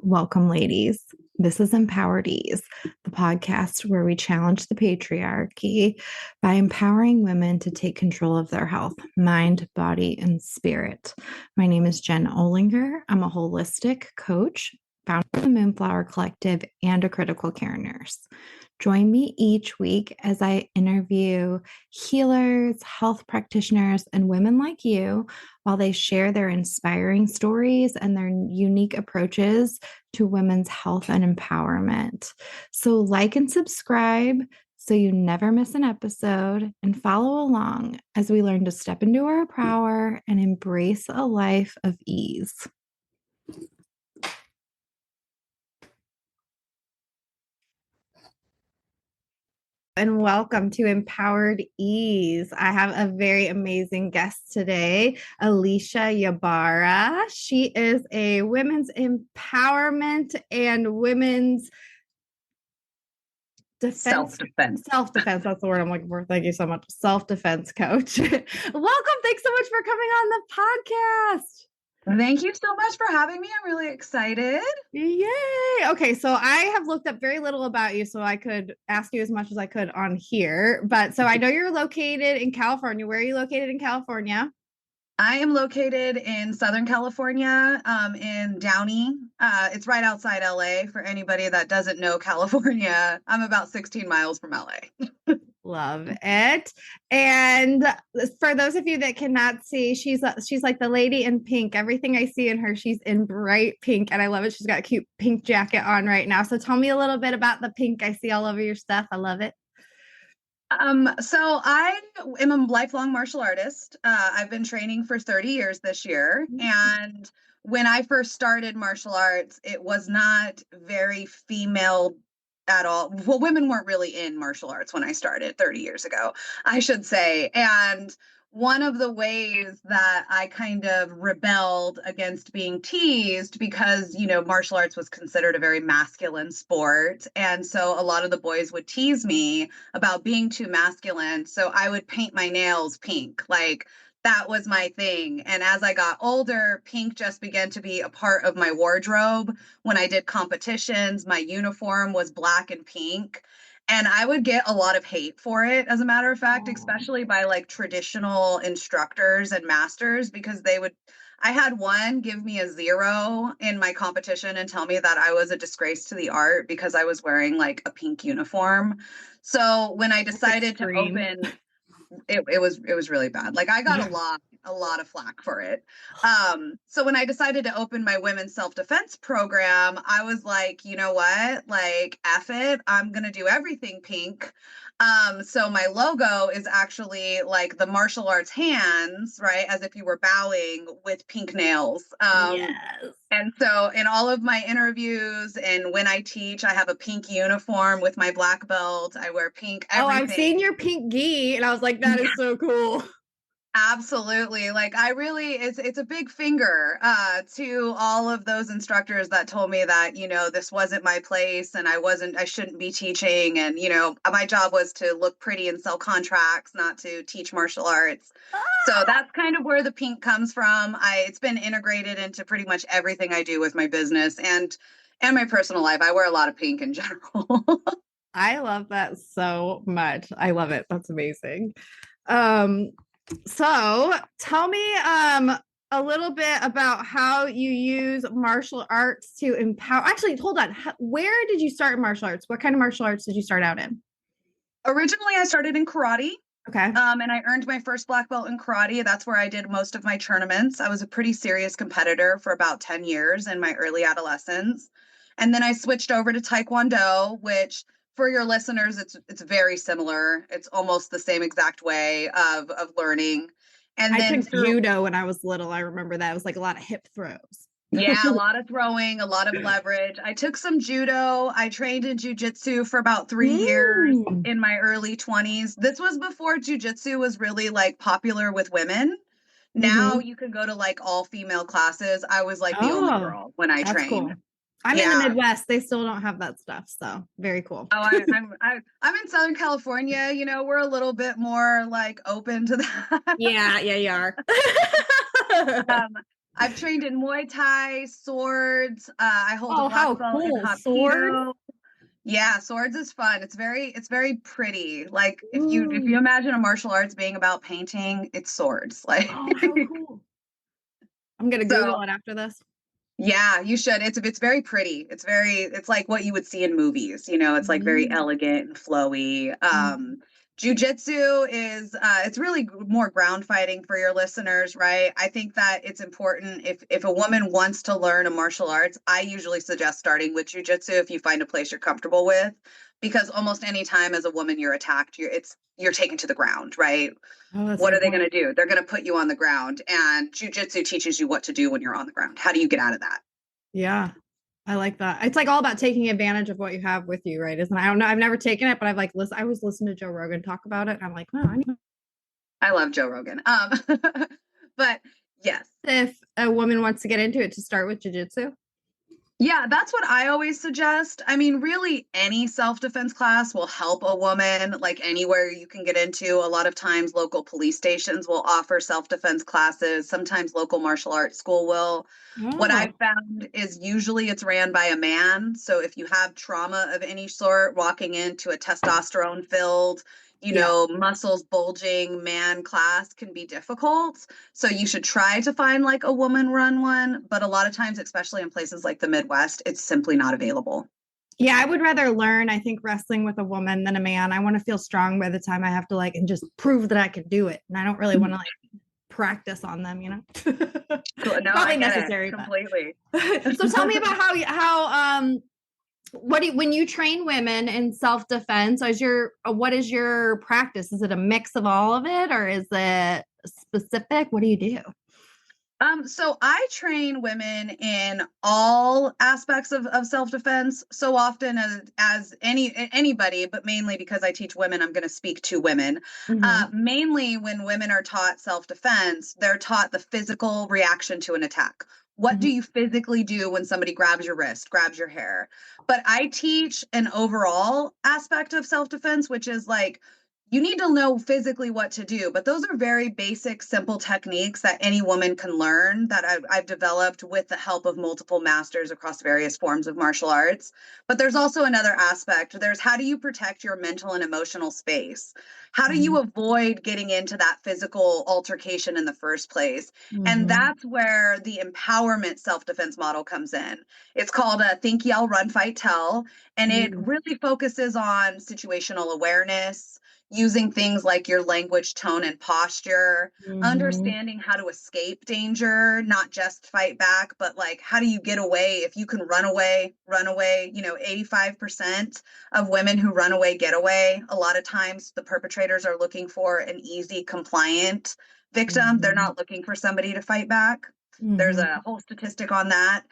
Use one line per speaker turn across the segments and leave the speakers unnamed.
Welcome, ladies. This is Empowered Ease, the podcast where we challenge the patriarchy by empowering women to take control of their health, mind, body, and spirit. My name is Jen Olinger. I'm a holistic coach, founder of the Moonflower Collective, and a critical care nurse. Join me each week as I interview healers, health practitioners, and women like you while they share their inspiring stories and their unique approaches to women's health and empowerment. So, like and subscribe so you never miss an episode, and follow along as we learn to step into our power and embrace a life of ease. And welcome to Empowered Ease. I have a very amazing guest today, Elicia Ybarra. She is a women's empowerment and women's
self-defense.
Self-defense. That's the word I'm looking for. Thank you so much. Self-defense coach. Welcome. Thanks so much for coming on the podcast.
Thank you so much for having me. I'm really excited.
Yay. Okay, so I have looked up very little about you so I could ask you as much as I could on here. But so I know you're located in California. Where are you located in California?
I am located in Southern California, in Downey. It's right outside LA. For anybody that doesn't know California, I'm about 16 miles from LA.
Love it. And for those of you that cannot see, she's like the lady in pink. Everything I see in her, she's in bright pink, and I love it. She's got a cute pink jacket on right now. So tell me a little bit about the pink I see all over your stuff. I love it.
So I am a lifelong martial artist. I've been training for 30 years this year. And when I first started martial arts, it was not very female at all. Well, women weren't really in martial arts when I started 30 years ago, I should say. And one of the ways that I kind of rebelled against being teased, because, martial arts was considered a very masculine sport. And so a lot of the boys would tease me about being too masculine. So I would paint my nails pink. Like, that was my thing. And as I got older, pink just began to be a part of my wardrobe. When I did competitions, my uniform was black and pink. And I would get a lot of hate for it, as a matter of fact, especially by like traditional instructors and masters, because I had one give me a 0 in my competition and tell me that I was a disgrace to the art because I was wearing like a pink uniform. So when I decided to open, it was really bad. Like, I got a lot of flack for it. So when I decided to open my women's self-defense program, I was like, you know what? Like, F it. I'm going to do everything pink. So my logo is actually like the martial arts hands, right? As if you were bowing with pink nails.
Yes.
And so in all of my interviews and when I teach, I have a pink uniform with my black belt. I wear pink everything.
Oh, I've seen your pink gi, and I was like, that is so cool.
Absolutely. Like, it's a big finger to all of those instructors that told me that, this wasn't my place and I shouldn't be teaching. And, my job was to look pretty and sell contracts, not to teach martial arts. So that's kind of where the pink comes from. It's been integrated into pretty much everything I do with my business and my personal life. I wear a lot of pink in general.
I love that so much. I love it. That's amazing. So tell me a little bit about how you use martial arts to empower. Actually, hold on. Where did you start in martial arts? What kind of martial arts did you start out in?
Originally, I started in karate.
Okay.
And I earned my first black belt in karate. That's where I did most of my tournaments. I was a pretty serious competitor for about 10 years in my early adolescence. And then I switched over to Taekwondo, which, for your listeners, it's very similar. It's almost the same exact way of learning. And
I took judo when I was little. I remember that. It was like a lot of hip throws.
Yeah, a lot of throwing, a lot of leverage. I took some judo. I trained in jujitsu for about 3 years in my early 20s. This was before jujitsu was really like popular with women. Now you can go to like all female classes. I was like the only girl when I trained.
Cool. I'm in the Midwest. They still don't have that stuff. So very cool.
Oh, I'm in Southern California. We're a little bit more like open to that.
Yeah, you are.
I've trained in Muay Thai, swords. I hold a
Oh,
black
how
belt in
cool. Sword.
Hapkido. Yeah, swords is fun. It's very pretty. Like if you
Ooh.
imagine a martial arts being about painting, it's swords. Like
Oh, how cool. I'm gonna
so
Google it after this.
yeah, you should. It's very pretty. It's like what you would see in movies, it's like very
Mm,
elegant and flowy.
mhm.
Jujitsu is it's really more ground fighting for your listeners, right? I think that it's important if a woman wants to learn a martial arts, I usually suggest starting with jujitsu if you find a place you're comfortable with, because almost any time as a woman you're attacked, you're taken to the ground, right?
Oh, that's a
What
good
are they going
point.
to do? They're going to put you on the ground, and jujitsu teaches you what to do when you're on the ground. How do you get out of that?
Yeah. I like that. It's like all about taking advantage of what you have with you, right? Isn't it? I don't know. I've never taken it, but I've like listened. I was listening to Joe Rogan talk about it. And I'm like, wow, I need
I love Joe Rogan. But yes.
if a woman wants to get into it to start with jujitsu.
Yeah, that's what I always suggest. I mean, really, any self defense class will help a woman, like anywhere you can get into. A lot of times, local police stations will offer self defense classes. Sometimes, local martial arts school will. What I've
Oh,
found is usually it's ran by a man. So, if you have trauma of any sort, walking into a testosterone filled,
yeah.
muscles bulging man class can be difficult. So you should try to find like a woman run one, but a lot of times, especially in places like the Midwest, it's simply not available.
Yeah, I would rather learn, I think, wrestling with a woman than a man. I want to feel strong by the time I have to like and just prove that I can do it. And I don't really want to like practice on them, you know?
Cool. No, I
Probably
get it
necessary, but
completely.
so tell me about how what do you, when you train women in self-defense, what is your practice? Is it a mix of all of it or is it specific? What do you do?
So I train women in all aspects of self-defense so often as anybody, but mainly because I teach women, I'm going to speak to women.
Mm-hmm.
Mainly when women are taught self-defense, they're taught the physical reaction to an attack. What do
Mm-hmm.
you physically do when somebody grabs your wrist, grabs your hair? But I teach an overall aspect of self-defense, which is like you need to know physically what to do, but those are very basic, simple techniques that any woman can learn that I've developed with the help of multiple masters across various forms of martial arts. But there's also another aspect. There's how do you protect your mental and emotional space? How do you avoid getting into that physical altercation in the first place? And
Mm-hmm.
that's where the empowerment self defense model comes in. It's called a Think, Yell, Run, Fight, Tell. And it
Mm-hmm.
really focuses on situational awareness, using things like your language, tone, and posture,
Mm-hmm.
understanding how to escape danger, not just fight back, but like how do you get away? If you can run away, run away. 85% of women who run away get away. A lot of times the perpetrators are looking for an easy, compliant victim. They're
Mm-hmm.
not looking for somebody to fight back. There's
Mm-hmm.
a whole statistic on that.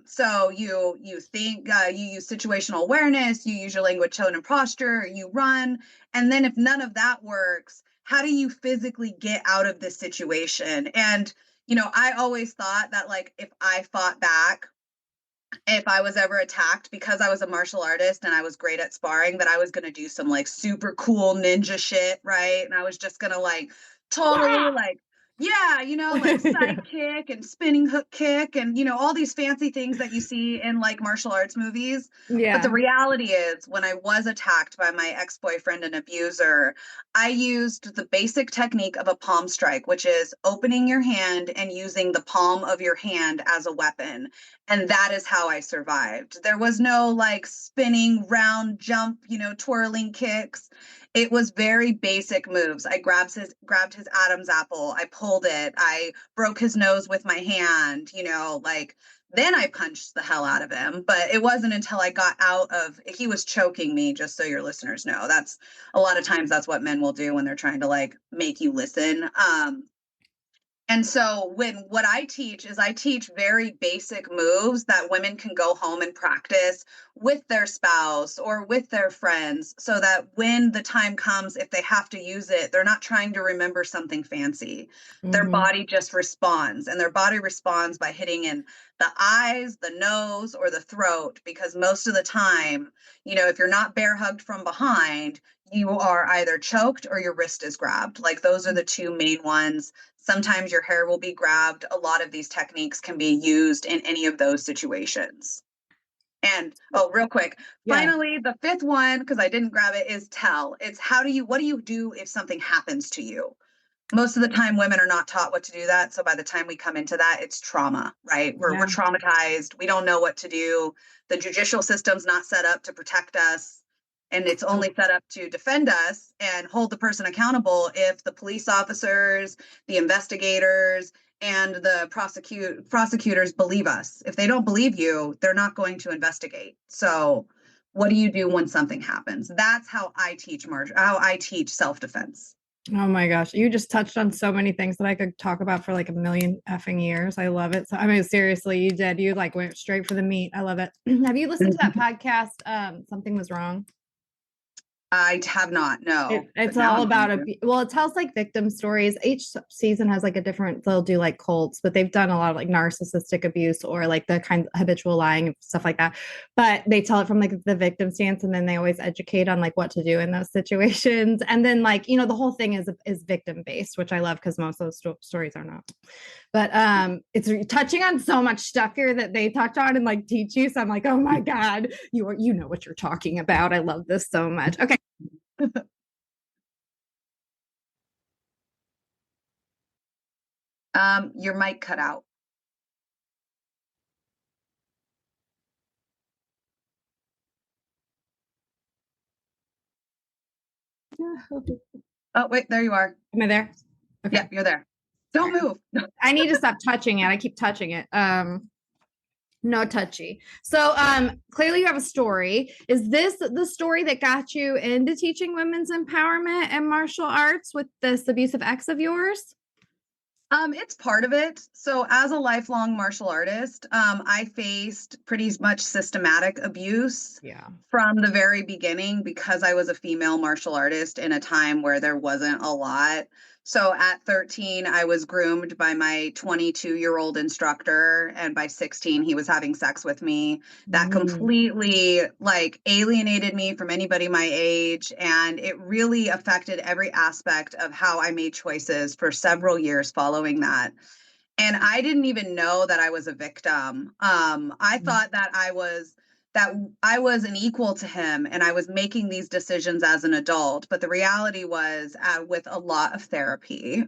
So you think you use situational awareness, you use your language, tone, and posture, you run, and then if none of that works, how do you physically get out of this situation? And I always thought that like if I fought back, if I was ever attacked because I was a martial artist and I was great at sparring, that I was going to do some like super cool ninja shit, right? And I was just going to like totally like, yeah, like
Yeah.
side kick and spinning hook kick and, all these fancy things that you see in like martial arts movies. But the
Yeah.
reality is, when I was attacked by my ex boyfriend and abuser, I used the basic technique of a palm strike, which is opening your hand and using the palm of your hand as a weapon. And that is how I survived. There was no like spinning round jump, twirling kicks. It was very basic moves. I grabbed his Adam's apple. I pulled it. I broke his nose with my hand, like then I punched the hell out of him. But it wasn't until I got out of he was choking me, just so your listeners know. That's a lot of times that's what men will do when they're trying to like make you listen. And so when what I teach is I teach very basic moves that women can go home and practice with their spouse or with their friends so that when the time comes, if they have to use it, they're not trying to remember something fancy. Their
Mm-hmm.
body just responds, and their body responds by hitting in the eyes, the nose, or the throat, because most of the time, if you're not bear hugged from behind, you are either choked or your wrist is grabbed. Like those are the two main ones. Sometimes your hair will be grabbed. A lot of these techniques can be used in any of those situations. And real quick, finally, the fifth one, because I didn't grab it, is tell. It's what do you do if something happens to you? Most of the time women are not taught what to do that. So by the time we come into that, it's trauma, right? We're traumatized. We don't know what to do. The judicial system's not set up to protect us. And it's only set up to defend us and hold the person accountable if the police officers, the investigators, and the prosecutors believe us. If they don't believe you, they're not going to investigate. So what do you do when something happens? That's how I teach self-defense.
Oh my gosh. You just touched on so many things that I could talk about for like a million effing years. I love it. So, I mean, seriously, you did. You like went straight for the meat. I love it. Have you listened to that podcast? Something Was Wrong?
I have not, no.
It's all about it tells like victim stories. Each season has like a different, they'll do like cults, but they've done a lot of like narcissistic abuse or like the kind of habitual lying and stuff like that. But they tell it from like the victim stance, and then they always educate on like what to do in those situations. And then like, the whole thing is victim based, which I love because most of those stories are not. But it's touching on so much stuff here that they touch on and like teach you. So I'm like, oh my God, you know what you're talking about. I love this so much. Okay.
Your mic cut out. Oh, wait, there you are.
Am I there?
Okay. Yeah, you're there. Don't move.
I need to stop touching it. I keep touching it. No touchy. So clearly you have a story. Is this the story that got you into teaching women's empowerment and martial arts with this abusive ex of yours?
It's part of it. So as a lifelong martial artist, I faced pretty much systematic abuse from the very beginning because I was a female martial artist in a time where there wasn't a lot. So at 13, I was groomed by my 22-year-old instructor, and by 16, he was having sex with me. That completely like alienated me from anybody my age, and it really affected every aspect of how I made choices for several years following that. And I didn't even know that I was a victim. I thought that I was an equal to him and I was making these decisions as an adult. But the reality was, with a lot of therapy,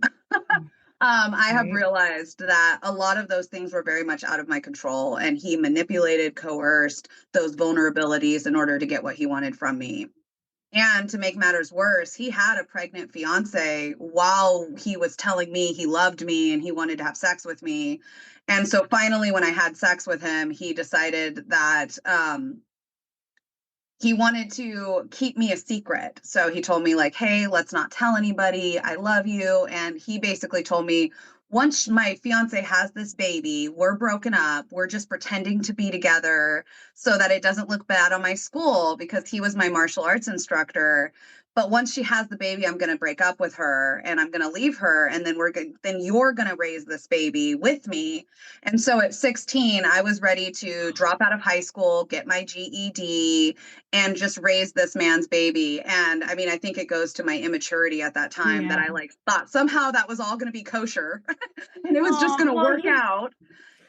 I have realized that a lot of those things were very much out of my control, and he manipulated, coerced those vulnerabilities in order to get what he wanted from me. And to make matters worse, he had a pregnant fiance while he was telling me he loved me and he wanted to have sex with me. And so finally, when I had sex with him, he decided that he wanted to keep me a secret. So he told me like, hey, let's not tell anybody. I love you. And he basically told me, once my fiance has this baby, we're broken up. We're just pretending to be together so that it doesn't look bad on my school, because he was my martial arts instructor. But once she has the baby, I'm going to break up with her and I'm going to leave her. And then then you're going to raise this baby with me. And so at 16, I was ready to drop out of high school, get my GED, and just raise this man's baby. And I mean, I think it goes to my immaturity at that time that I like thought somehow that was all going to be kosher and it was just going to work out.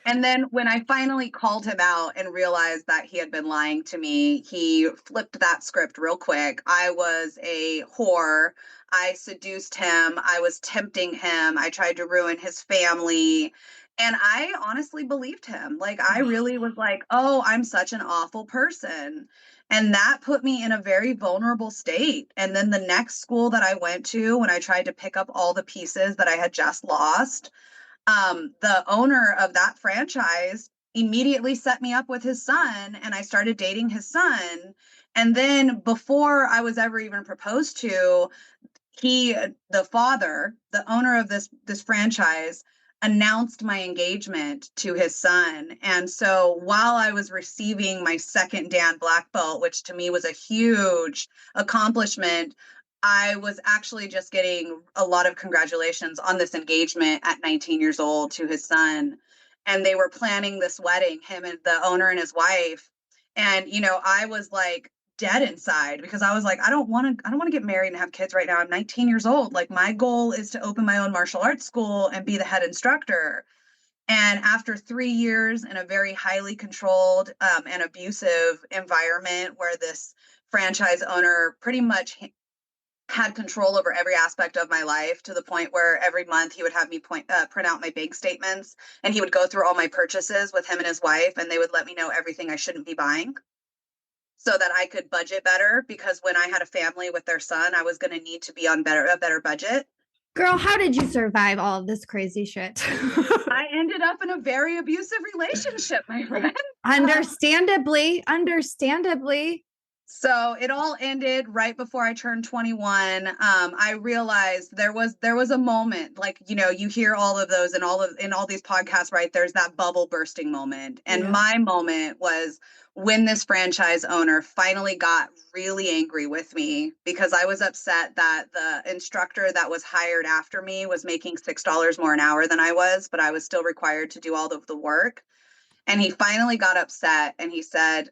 And then when I finally called him out and realized that he had been lying to me, he flipped that script real quick. I was a whore. I seduced him. I was tempting him. I tried to ruin his family. And I honestly believed him. Like, I really was like, oh, I'm such an awful person. And that put me in a very vulnerable state. And then the next school that I went to, when I tried to pick up all the pieces that I had just lost, the owner of that franchise immediately set me up with his son, and I started dating his son. And then before I was ever even proposed to, the father, the owner of this franchise, announced my engagement to his son. And so while I was receiving my second Dan black belt, which to me was a huge accomplishment, I was actually just getting a lot of congratulations on this engagement at 19 years old to his son. and they were planning this wedding, him and the owner and his wife. And, I was like dead inside because I was like, I don't want to get married and have kids right now. I'm 19 years old. Like, my goal is to open my own martial arts school and be the head instructor. And after 3 years in a very highly controlled and abusive environment where this franchise owner pretty much had control over every aspect of my life, to the point where every month he would have me print out my bank statements, and he would go through all my purchases with him and his wife, and they would let me know everything I shouldn't be buying so that I could budget better, because when I had a family with their son, I was going to need to be on a better budget.
Girl, how did you survive all of this crazy shit?
I ended up in a very abusive relationship, my friend.
Understandably.
So it all ended right before I turned 21. I realized there was a moment, like, you hear all of those in all these podcasts, right? There's that bubble bursting moment. And my moment was when this franchise owner finally got really angry with me because I was upset that the instructor that was hired after me was making $6 more an hour than I was, but I was still required to do all of the work. And he finally got upset and he said,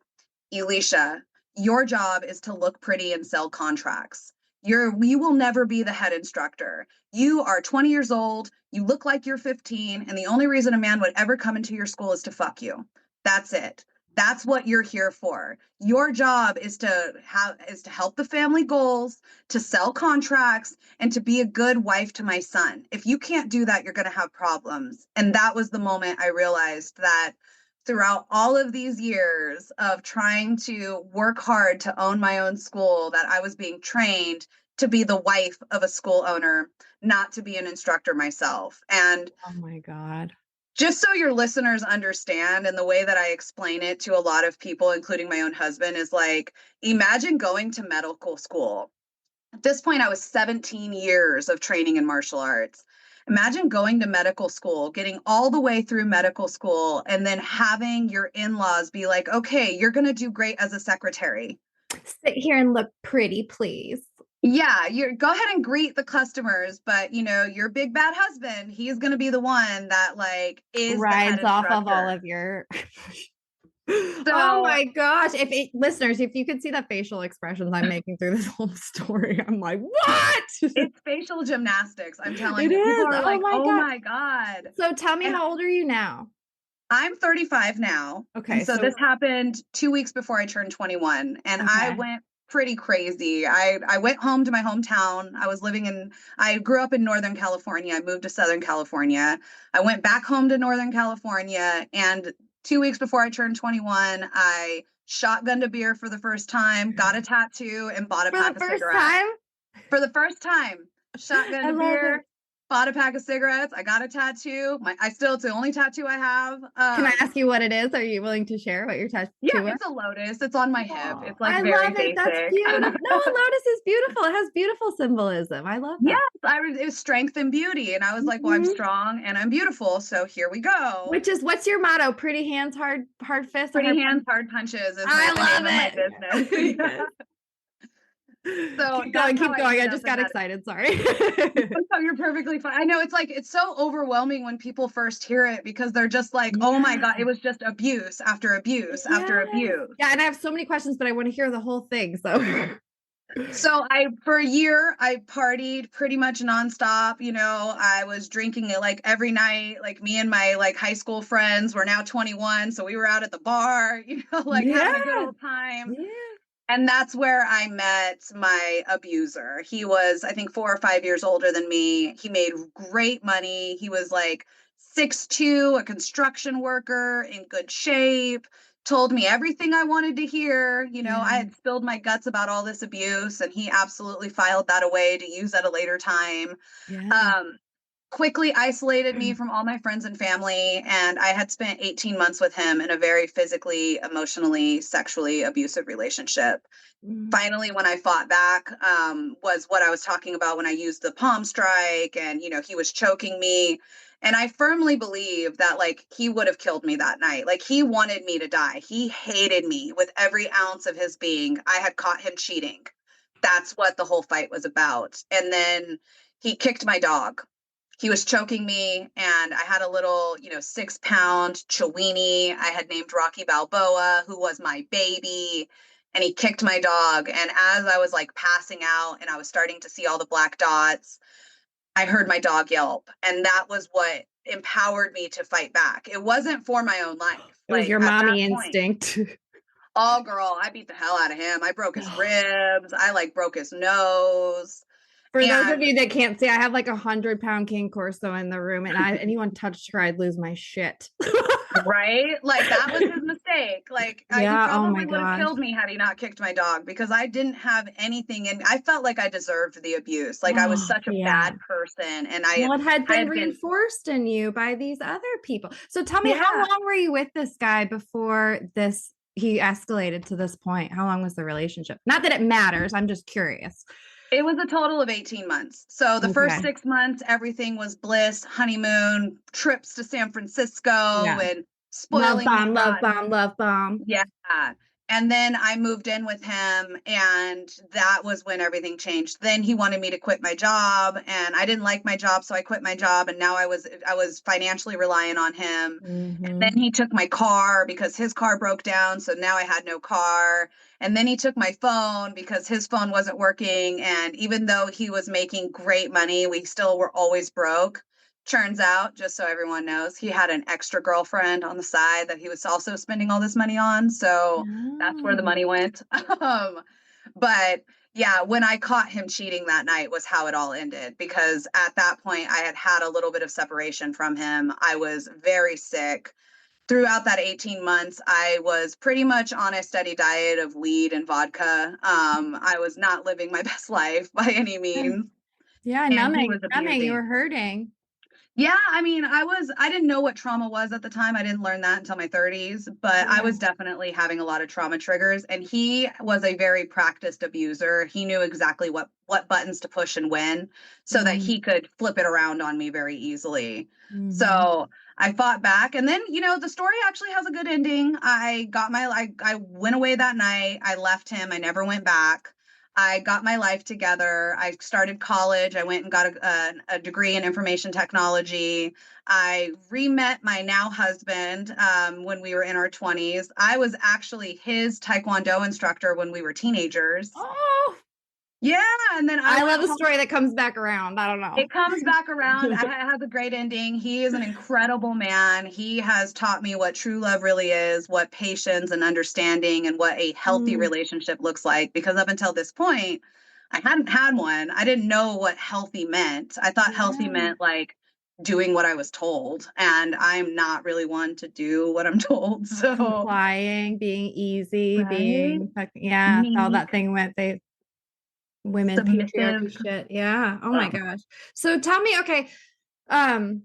Elicia, your job is to look pretty and sell contracts. You will never be the head instructor. You are 20 years old, you look like you're 15, and the only reason a man would ever come into your school is to fuck you. That's it. That's what you're here for. Your job is to help the family goals, to sell contracts, and to be a good wife to my son. If you can't do that, you're going to have problems. And that was the moment I realized that throughout all of these years of trying to work hard to own my own school, that I was being trained to be the wife of a school owner, not to be an instructor myself. And
oh my God.
Just so your listeners understand, and the way that I explain it to a lot of people, including my own husband, is like, imagine going to medical school. At this point, I was 17 years of training in martial arts. Imagine going to medical school, getting all the way through medical school, and then having your in-laws be like, okay, you're going to do great as a secretary.
Sit here and look pretty, please.
Yeah, you go ahead and greet the customers, but your big bad husband, he's going to be the one that is
rides
the head
off
instructor.
of all of your
So,
oh my gosh. Listeners, if you could see the facial expressions I'm making through this whole story, I'm like, what?
It's facial gymnastics. I'm telling
It
you.
is.
People are like,
my
oh
God.
my God.
So tell me, how old are you now?
I'm 35 now.
Okay.
And so this happened 2 weeks before I turned 21. And I went pretty crazy. I went home to my hometown. I grew up in Northern California. I moved to Southern California. I went back home to Northern California. And 2 weeks before I turned 21, I shotgunned a beer for the first time, got a tattoo, and bought a pack of cigarettes. For the first time, shotgunned a beer, bought a pack of cigarettes. I got a tattoo. It's the only tattoo I have.
Can I ask you what it is? Are you willing to share what your tattoo is?
Yeah, it's a lotus. It's on my hip. It's
I
very
love it.
basic.
That's beautiful. No, a lotus is beautiful. It has beautiful symbolism. I love that.
Yes, it was strength and beauty. And I was like, well, I'm strong and I'm beautiful. So here we go.
What's your motto? Pretty hands, hard fists.
Pretty hands, hard punches is
I love
my business. So
keep going. I just got excited. Sorry.
No, you're perfectly fine. I know it's so overwhelming when people first hear it, because they're just like, oh my God, it was just abuse after abuse after abuse.
Yeah, and I have so many questions, but I want to hear the whole thing.
So for a year, I partied pretty much nonstop. I was drinking it every night. Me and my high school friends were now 21, so we were out at the bar, having a good old time. Yeah. And that's where I met my abuser. He was, I think, 4 or 5 years older than me. He made great money. He was 6'2", a construction worker, in good shape, told me everything I wanted to hear. I had spilled my guts about all this abuse, and he absolutely filed that away to use at a later time. Yeah. Quickly isolated me from all my friends and family, and I had spent 18 months with him in a very physically, emotionally, sexually abusive relationship. Finally, when I fought back, was what I was talking about when I used the palm strike, and he was choking me. And I firmly believe that he would have killed me that night. He wanted me to die. He hated me with every ounce of his being. I had caught him cheating. That's what the whole fight was about. And then he kicked my dog. he was choking me, and I had a little, 6-pound Chiweenie I had named Rocky Balboa, who was my baby. And he kicked my dog. And as I was like passing out and I was starting to see all the black dots, I heard my dog yelp. And that was what empowered me to fight back. It wasn't for my own life.
It was
Like
your
at that
mommy
point,
instinct.
oh girl, I beat the hell out of him. I broke his ribs. I like broke his nose.
For those of
And
you that can't see, I have like 100-pound King Corso in the room, and anyone touched her, I'd lose my shit.
right, like that was his mistake. Like he
Yeah. Oh my
probably would have
gosh.
killed me had he not kicked my dog, because I didn't have anything, and I felt like I deserved the abuse. Like I was
Oh,
such a
yeah.
bad person, and
Well, it had
I
been
had been,
reinforced in you by these other people. So tell me, how
yeah.
long were you with this guy before he escalated to this point? How long was the relationship? Not that it matters. I'm just curious.
It was a total of 18 months. So the first
Okay.
6 months, everything was bliss, honeymoon, trips to San Francisco,
Yeah.
and
Love
spoiling me
bomb, love bomb,
rotten.
love bomb.
Yeah. And then I moved in with him, and that was when everything changed. Then he wanted me to quit my job, and I didn't like my job, so I quit my job, and now I was financially reliant on him. And then
Mm-hmm.
he took my car because his car broke down, so now I had no car. And then he took my phone because his phone wasn't working, and even though he was making great money, we still were always broke. Turns out, just so everyone knows, he had an extra girlfriend on the side that he was also spending all this money on. So that's where the
Oh.
money went. But yeah, when I caught him cheating that night was how it all ended, because at that point I had had a little bit of separation from him. I was very sick. Throughout that 18 months, I was pretty much on a steady diet of weed and vodka. I was not living my best life by any means,
Yeah,
and he
numbing,
was
numbing. You
abusing.
were hurting.
Yeah, I mean, I didn't know what trauma was at the time. I didn't learn that until my 30s, but I
Yeah.
was definitely having a lot of trauma triggers, and he was a very practiced abuser. He knew exactly what buttons to push and when, so that
Mm-hmm.
he could flip it around on me very easily.
Mm-hmm.
So, I fought back, and then, the story actually has a good ending. I went away that night. I left him. I never went back. I got my life together. I started college. I went and got a degree in information technology. I re-met my now husband when we were in our 20s. I was actually his Taekwondo instructor when we were teenagers.
Oh,
Yeah, and then I
I
went
love a
home.
story that comes back around. I don't know.
It comes back around. It has a great ending. He is an incredible man. He has taught me what true love really is, what patience and understanding, and what a healthy
Mm,
relationship looks like. Because up until this point, I hadn't had one. I didn't know what healthy meant. I thought healthy
yeah.
meant like doing what I was told. And I'm not really one to do what I'm told. So,
Complying, being easy,
right?
yeah, all
Meek,
that thing went they women patriarchy
submissive.
shit. Yeah. Oh my
Ugh.
gosh. So tell me, okay, um,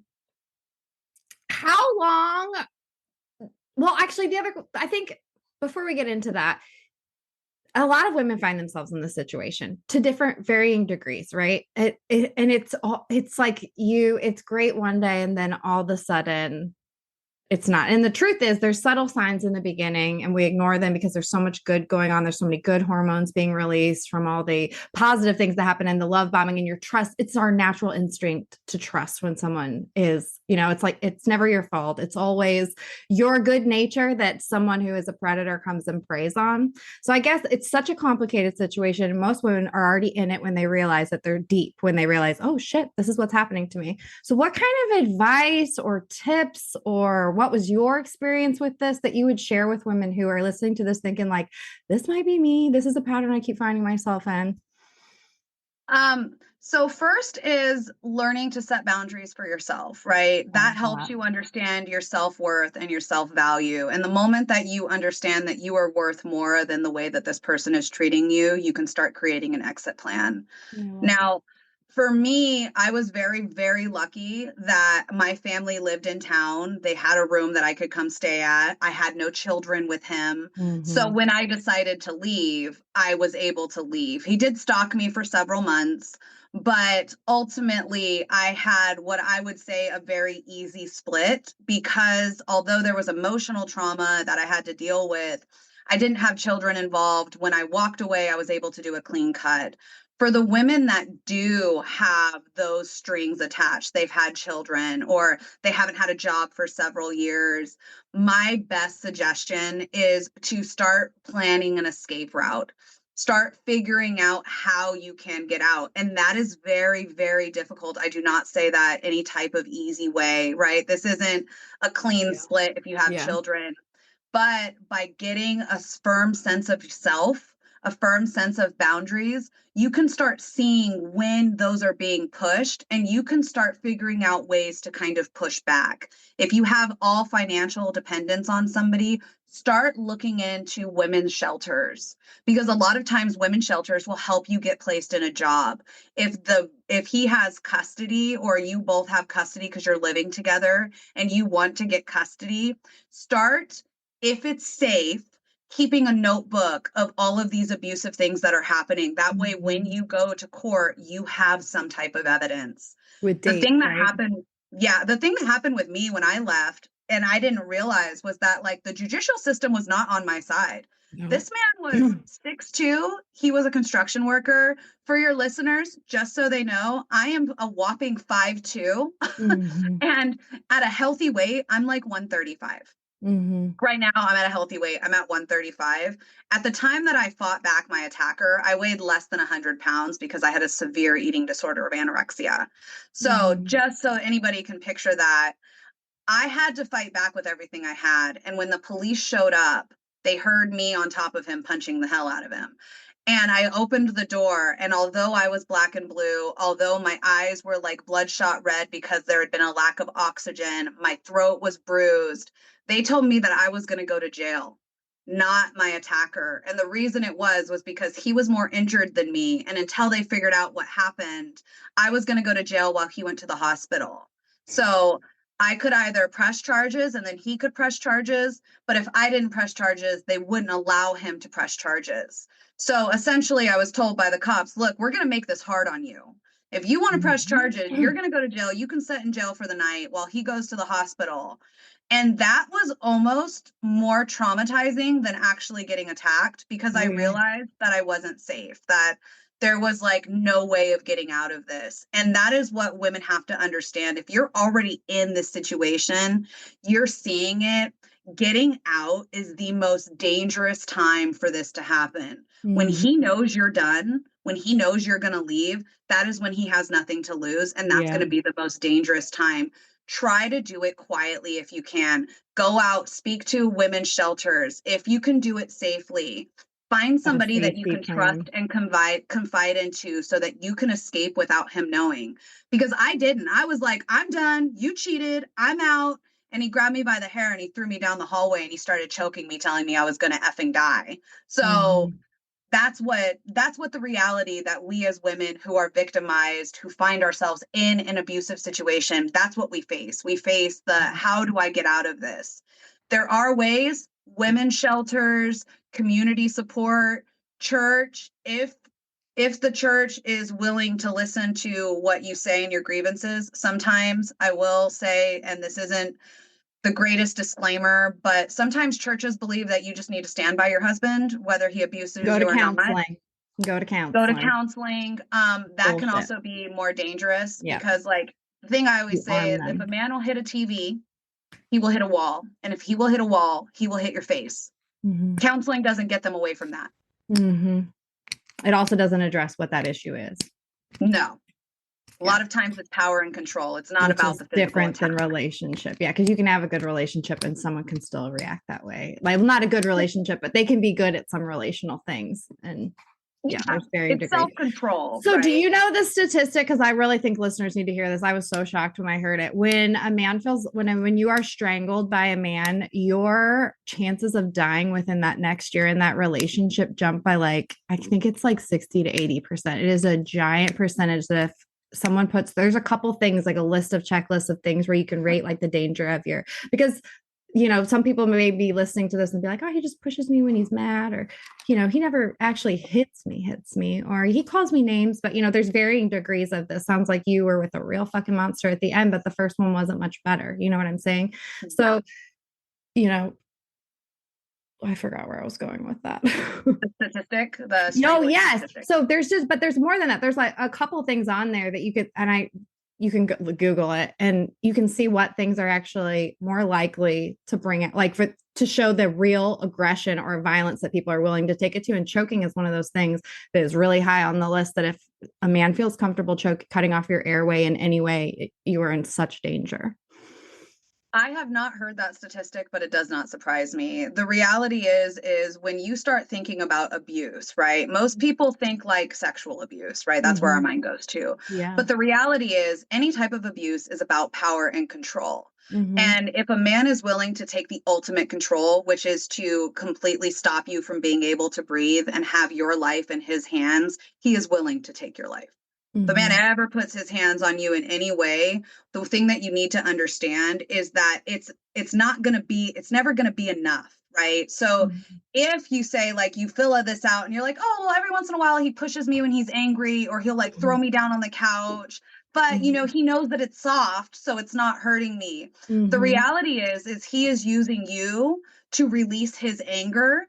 how long? Well, actually, I think before we get into that, a lot of women find themselves in this situation to different varying degrees, right? And it's like it's great one day, and then all of a sudden it's not. And the truth is, there's subtle signs in the beginning, and we ignore them because there's so much good going on. There's so many good hormones being released from all the positive things that happen in the love bombing and your trust. It's our natural instinct to trust when someone is, it's like it's never your fault. It's always your good nature that someone who is a predator comes and preys on. So I guess it's such a complicated situation. And most women are already in it when they realize that they're deep, when they realize, oh shit, this is what's happening to me. So, what kind of advice or tips, or what was your experience with this that you would share with women who are listening to this thinking, like, this might be me? This is a pattern I keep finding myself in.
So first is learning to set boundaries for yourself, right? That helps
That.
you understand your self-worth and your self-value. And the moment that you understand that you are worth more than the way that this person is treating you, you can start creating an exit plan.
Yeah, I love that.
Now, for me, I was very, very lucky that my family lived in town. They had a room that I could come stay at. I had no children with him. So
Mm-hmm.
when I decided to leave, I was able to leave. He did stalk me for several months, but ultimately I had what I would say a very easy split, because although there was emotional trauma that I had to deal with, I didn't have children involved. When I walked away, I was able to do a clean cut. For the women that do have those strings attached, they've had children or they haven't had a job for several years, my best suggestion is to start planning an escape route. Start figuring out how you can get out. And that is very, very difficult. I do not say that any type of easy way, right? This isn't a clean split if you have children, but by getting a firm sense of self, a firm sense of boundaries, you can start seeing when those are being pushed and you can start figuring out ways to kind of push back. If you have all financial dependence on somebody, start looking into women's shelters because a lot of times women's shelters will help you get placed in a job. If he has custody or you both have custody because you're living together and you want to get custody, start, if it's safe, keeping a notebook of all of these abusive things that are happening. That way, when you go to court, you have some type of evidence.
With dates,
the thing that
right?
happened, the thing that happened with me when I left, and I didn't realize, was that like the judicial system was not on my side.
No.
This man was 6'2". He was a construction worker. For your listeners, just so they know, I am a whopping 5'2". And at a healthy weight, I'm like 135. Right now, I'm at a healthy weight. I'm at 135. At the time that I fought back my attacker, I weighed less than 100 pounds because I had a severe eating disorder of anorexia. So just so anybody can picture that, I had to fight back with everything I had. And when the police showed up, they heard me on top of him punching the hell out of him. And I opened the door, and although I was black and blue, although my eyes were like bloodshot red because there had been a lack of oxygen, my throat was bruised, they told me that I was going to go to jail, not my attacker. And the reason it was because he was more injured than me. And until they figured out what happened, I was going to go to jail while he went to the hospital. So I could either press charges and then he could press charges. But if I didn't press charges, they wouldn't allow him to press charges. So essentially, I was told by the cops, look, we're going to make this hard on you. If you want to press charges, you're going to go to jail. You can sit in jail for the night while he goes to the hospital. And that was almost more traumatizing than actually getting attacked because I realized that I wasn't safe, that there was like no way of getting out of this. And that is what women have to understand. If you're already in this situation, you're seeing it, getting out is the most dangerous time for this to happen. When he knows you're done, when he knows you're going to leave, that is when he has nothing to lose. And that's going to be the most dangerous time. Try to do it quietly if you can. Go out, speak to women's shelters. If you can do it safely, find somebody that you can trust and confide into so that you can escape without him knowing. Because I didn't. I was like, I'm done. You cheated. I'm out. And he grabbed me by the hair and he threw me down the hallway and he started choking me, telling me I was going to effing die. So that's what the reality that we as women who are victimized, who find ourselves in an abusive situation, that's what we face. We face the, how do I get out of this? There are ways, women's shelters, community support, church, if the church is willing to listen to what you say and your grievances. Sometimes I will say, and this isn't the greatest disclaimer, but sometimes churches believe that you just need to stand by your husband, whether he abuses you or not.
Go to counseling.
That can also be more dangerous because, like, the thing I always say is if a man will hit a TV, he will hit a wall. And if he will hit a wall, he will hit your face. Counseling doesn't get them away from that.
It also doesn't address what that issue is.
No. A lot of times it's power and control. It's not about the physical
different than relationship. Yeah, because you can have a good relationship and someone can still react that way. Like, not a good relationship, but they can be good at some relational things. And there's varying degrees.
Self-control.
So do you know the statistic? Because I really think listeners need to hear this. I was so shocked when I heard it. When a man when you are strangled by a man, your chances of dying within that next year in that relationship jump by I think it's 60 to 80%. It is a giant percentage that if someone there's a couple things, like a list of checklists of things where you can rate the danger of because some people may be listening to this and be like, oh, he just pushes me when he's mad, or, he never actually hits me, or he calls me names. But, there's varying degrees of this. Sounds like you were with a real fucking monster at the end, but the first one wasn't much better. You know what I'm saying? So, I forgot where I was going with that.
The statistic, the
No,
strangulation
yes.
statistic.
So there's more than that. There's like a couple things on there that you can Google it and you can see what things are actually more likely to bring it, like to show the real aggression or violence that people are willing to take it to. And choking is one of those things that is really high on the list, that if a man feels comfortable cutting off your airway in any way, you are in such danger.
I have not heard that statistic, but it does not surprise me. The reality is when you start thinking about abuse, right? Most people think like sexual abuse, right? That's where our mind goes to.
Yeah.
But the reality is any type of abuse is about power and control.
Mm-hmm.
And if a man is willing to take the ultimate control, which is to completely stop you from being able to breathe and have your life in his hands, he is willing to take your life. If a man
Mm-hmm.
ever puts his hands on you in any way, the thing that you need to understand is that it's never gonna be enough, right? So
Mm-hmm.
if you say like you fill this out and you're like, oh well, every once in a while he pushes me when he's angry, or he'll like throw me down on the couch, but you know,
Mm-hmm.
he knows that it's soft, so it's not hurting me. The
Mm-hmm.
reality is he is using you to release his anger.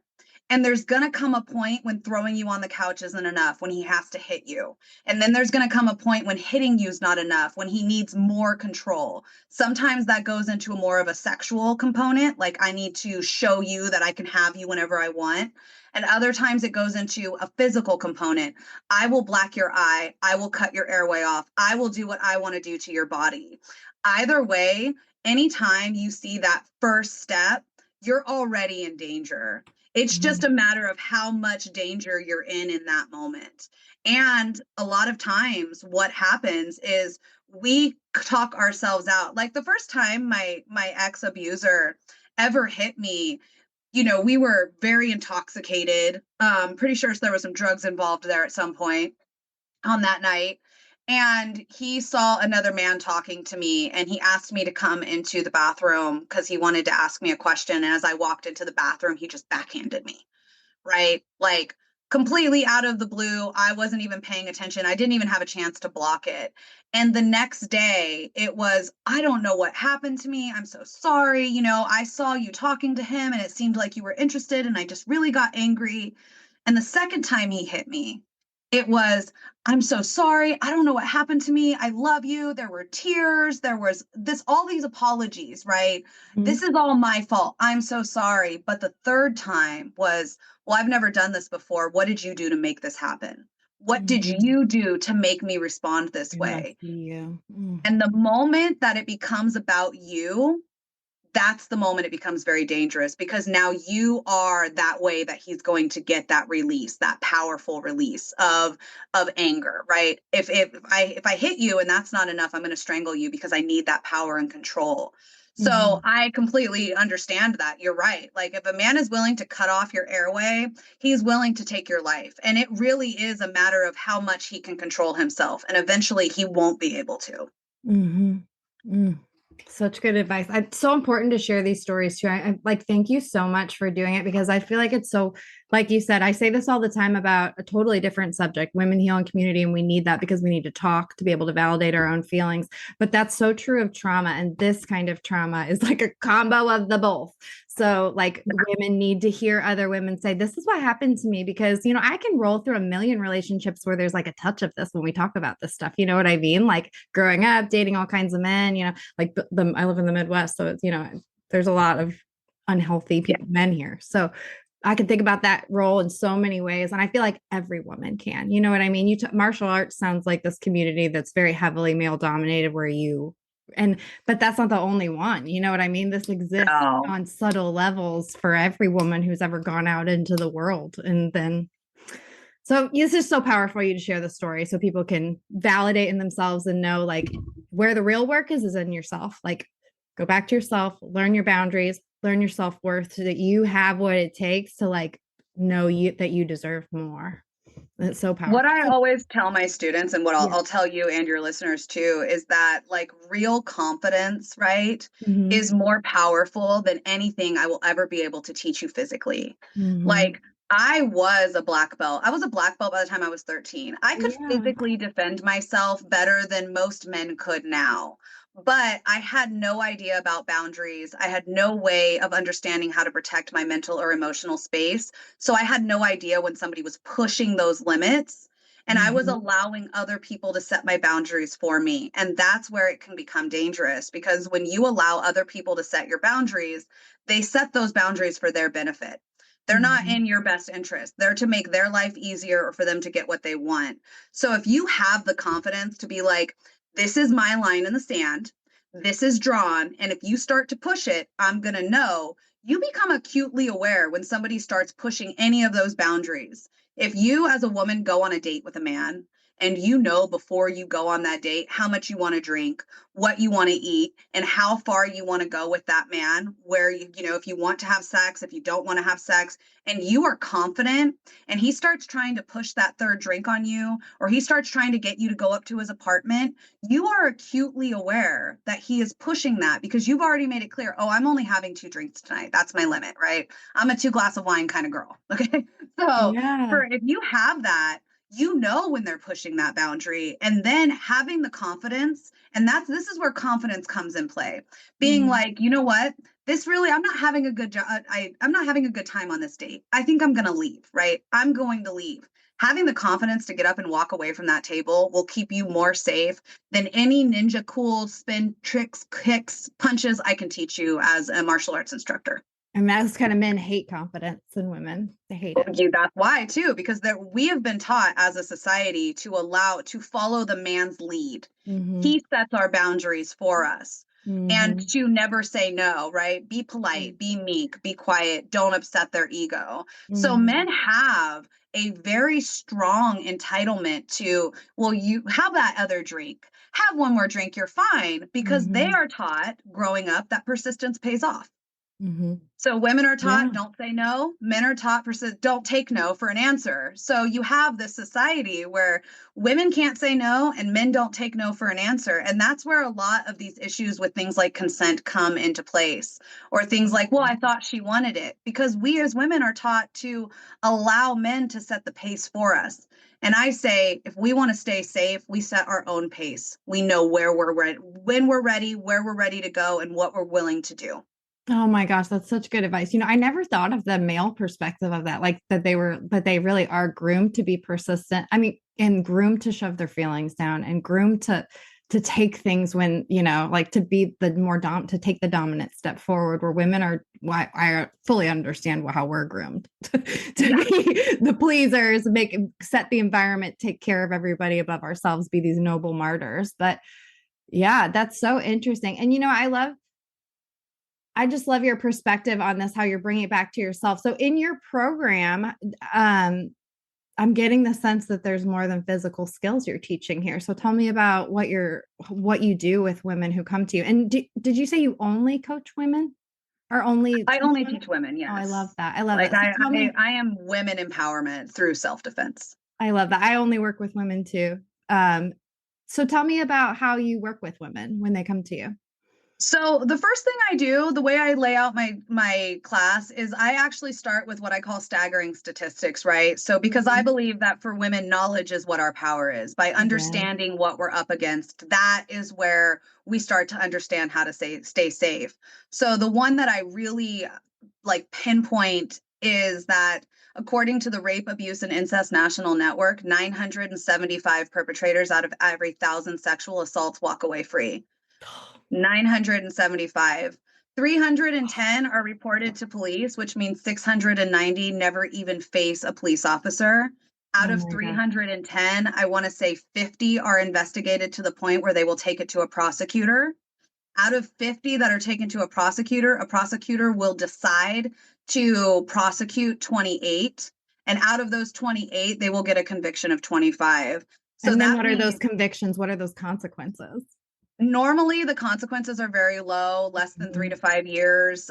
And there's going to come a point when throwing you on the couch isn't enough, when he has to hit you. And then there's going to come a point when hitting you is not enough, when he needs more control. Sometimes that goes into a more of a sexual component, like I need to show you that I can have you whenever I want. And other times it goes into a physical component. I will black your eye. I will cut your airway off. I will do what I want to do to your body. Either way, anytime you see that first step, you're already in danger. It's just a matter of how much danger you're in that moment. And a lot of times what happens is we talk ourselves out. Like the first time my ex abuser ever hit me, you know, we were very intoxicated. Pretty sure there was some drugs involved there at some point on that night. And he saw another man talking to me, and he asked me to come into the bathroom because he wanted to ask me a question. And as I walked into the bathroom, he just backhanded me, right? Like completely out of the blue. I wasn't even paying attention. I didn't even have a chance to block it. And the next day, it was, I don't know what happened to me. I'm so sorry. You know, I saw you talking to him and it seemed like you were interested, and I just really got angry. And the second time he hit me, it was, I'm so sorry. I don't know what happened to me. I love you. There were tears. There was this, all these apologies, right?
Mm-hmm.
This is all my fault. I'm so sorry. But the third time was, well, I've never done this before. What did you do to make this happen? What did
Mm-hmm.
you do to make me respond this
And I
way?
see you. Mm.
And the moment that it becomes about you, that's the moment it becomes very dangerous, because now you are that way that he's going to get that release, that powerful release of anger, right? If I hit you and that's not enough, I'm going to strangle you because I need that power and control. So
Mhm.
I completely understand that. You're right. Like if a man is willing to cut off your airway, he's willing to take your life. And it really is a matter of how much he can control himself. And eventually he won't be able to.
Mhm. Mm. Such good advice. It's so important to share these stories too. I like thank you so much for doing it, because I feel like it's so, like you said, I say this all the time about a totally different subject, women healing community, and we need that because we need to talk to be able to validate our own feelings. But that's so true of trauma, and this kind of trauma is like a combo of the both. So like women need to hear other women say, this is what happened to me, because you know, I can roll through a million relationships where there's like a touch of this when we talk about this stuff. You know what I mean? Like growing up, dating all kinds of men, you know, like I live in the Midwest, so it's, you know, there's a lot of unhealthy
Yeah.
people, men here. So I can think about that role in so many ways. And I feel like every woman can, you know what I mean? Martial arts sounds like this community that's very heavily male dominated, where but that's not the only one. You know what I mean? This exists
Oh.
on subtle levels for every woman who's ever gone out into the world. And then, so this is so powerful for you to share the story so people can validate in themselves and know like where the real work is in yourself. Like go back to yourself, learn your boundaries, learn your self-worth, so that you have what it takes to like know that you deserve more. It's so
What
powerful.
I always tell my students, and what I'll,
Yeah.
I'll tell you and your listeners too, is that like real confidence, right,
Mm-hmm.
is more powerful than anything I will ever be able to teach you physically.
Mm-hmm.
Like, I was a black belt. I was a black belt by the time I was 13. I could
Yeah.
physically defend myself better than most men could now. but I had no idea about boundaries. I had no way of understanding how to protect my mental or emotional space. So I had no idea when somebody was pushing those limits. And I was
Mhm.
allowing other people to set my boundaries for me. And that's where it can become dangerous because when you allow other people to set your boundaries, they set those boundaries for their benefit. They're not
Mhm.
in your best interest. They're to make their life easier or for them to get what they want. So if you have the confidence to be like, this is my line in the sand, this is drawn, and if you start to push it, I'm going to know. You become acutely aware when somebody starts pushing any of those boundaries. If you, as a woman, go on a date with a man and you know before you go on that date how much you want to drink, what you want to eat, and how far you want to go with that man, where you know, if you want to have sex, if you don't want to have sex, and you are confident, and he starts trying to push that third drink on you, or he starts trying to get you to go up to his apartment, you are acutely aware that he is pushing that because you've already made it clear, oh, I'm only having 2 drinks tonight. That's my limit, right? I'm a 2 glass of wine kind of girl. Okay. So
Yeah.
for if you have that, you know when they're pushing that boundary and then having the confidence, and this is where confidence comes in play. Being
Mhm.
like, you know what? This really, I'm not having a good job. I'm not having a good time on this date. I think I'm going to leave, right? I'm going to leave. Having the confidence to get up and walk away from that table will keep you more safe than any ninja cool spin tricks, kicks, punches I can teach you as a martial arts instructor.
And that's kind of men hate confidence in women. They hate it.
That's why too, because we have been taught as a society to follow the man's lead.
Mhm.
He sets our boundaries for us. And
Mhm.
to never say no, right? Be polite, be meek, be quiet, don't upset their ego. So men
Mhm.
have a very strong entitlement to, well, you have that other drink. Have one more drink, you're fine, because they
Mhm.
are taught growing up that persistence pays off.
Mhm.
So women are taught
Yeah.
don't say no, men are taught don't take no for an answer. So you have this society where women can't say no and men don't take no for an answer. And that's where a lot of these issues with things like consent come into place, or things like, well, I
Mhm.
thought she wanted it, because we as women are taught to allow men to set the pace for us. And I say, if we want to stay safe, we set our own pace. We know where we're ready, when we're ready, where we're ready to go, and what we're willing to do.
Oh my gosh, that's such good advice. I never thought of the male perspective of that, like that they really are groomed to be persistent. I mean, and groomed to shove their feelings down and groomed to take things when, like to be the more to take the dominant step forward where women are why I fully understand how we're groomed to
Yeah.
be the pleasers, set the environment, take care of everybody above ourselves, be these noble martyrs. But yeah, that's so interesting. And I just love your perspective on this, how you're bringing it back to yourself. So in your program, I'm getting the sense that there's more than physical skills you're teaching here. So tell me about what you do with women who come to you. And did you say you only coach women or only
I
teach
only
women?
teach women,
Oh, I love
yes.
that. I love
Like
that. So tell me,
I am women empowerment through self-defense.
I love that. I only work with women too. Um, so tell me about how you work with women when they come to you.
So the first thing I do, the way I lay out my class is I actually start with what I call staggering statistics, right? So because I
Mhm.
believe that for women, knowledge is what our power is. By
Yeah.
understanding what we're up against, that is where we start to understand how to stay safe. So the one that I really like pinpoint is that according to the Rape, Abuse, and Incest National Network, 975 perpetrators out of every 1,000 sexual assaults walk away free. 975. 310 are reported to police, which means 690 never even face a police officer. Out
Oh
of
my gosh.
310, I want to say 50 are investigated to the point where they will take it to a prosecutor. Out of 50 that are taken to a prosecutor will decide to prosecute 28. And out of those 28, they will get a conviction of 25. So
And then
that
what are those
means
convictions? What are those consequences?
normally the consequences are very low, less than 3 to 5 years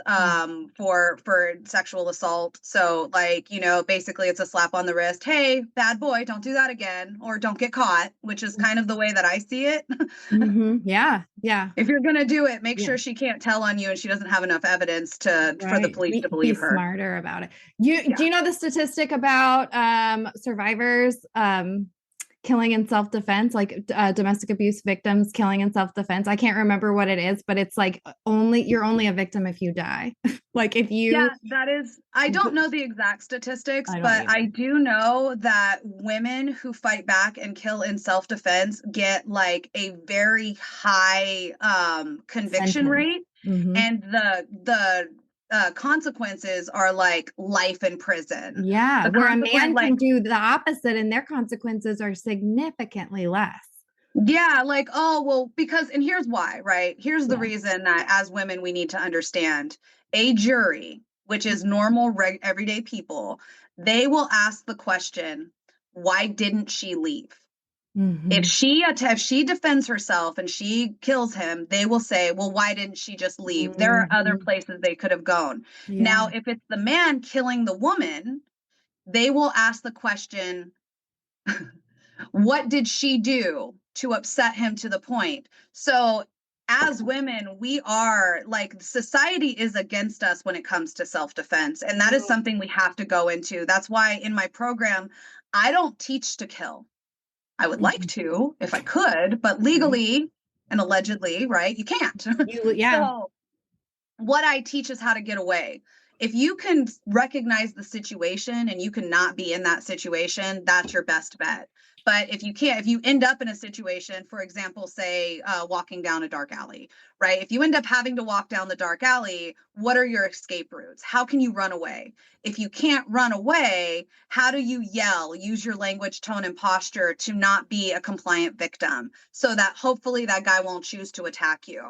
for sexual assault. So like, basically it's a slap on the wrist. Hey, bad boy, don't do that again, or don't get caught, which is kind of the way that I see it.
Mm-hmm. Yeah. Yeah.
If you're going to do it, make
Yeah.
sure she can't tell on you and she doesn't have enough evidence for the
Right.
police to
Be
believe her.
smarter about it. Do
Yeah.
you know the statistic about survivors killing in self-defense, like domestic abuse victims killing in self-defense. I can't remember what it is, but it's like you're only a victim if you die. Like if you.
Yeah, that is, I don't know the exact statistics,
I don't
but I
either.
do know that women who fight back and kill in self-defense get like a very high conviction
Sentence.
rate,
Mm-hmm.
and the consequences are like life in prison.
Yeah,
The
where a
consequence,
man
like,
can do the opposite and their consequences are significantly less.
yeah, like, oh, well, because, and here's why, right? Here's the
Yeah.
reason that as women, we need to understand a jury, which is normal, everyday people, they will ask the question, why didn't she leave?
Mm-hmm.
If she defends herself and she kills him, they will say, well, why didn't she just leave? There are other
Mm-hmm.
places they could have gone.
Yeah.
Now, if it's the man killing the woman, they will ask the question, what did she do to upset him to the point? So as women, we are like, society is against us when it comes to self-defense, and that is something we have to go into. That's why in my program, I don't teach to kill. I would like
Mm-hmm.
to if I could, but
Right.
legally and allegedly, right, you can't.
Yeah.
So what I teach is how to get away. If you can recognize the situation and you cannot be in that situation, that's your best bet. But if you can't, if you end up in a situation, for example, say walking down a dark alley, right? If you end up having to walk down the dark alley, what are your escape routes? How can you run away? If you can't run away, how do you yell, use your language, tone, and posture to not be a compliant victim so that hopefully that guy won't choose to attack you?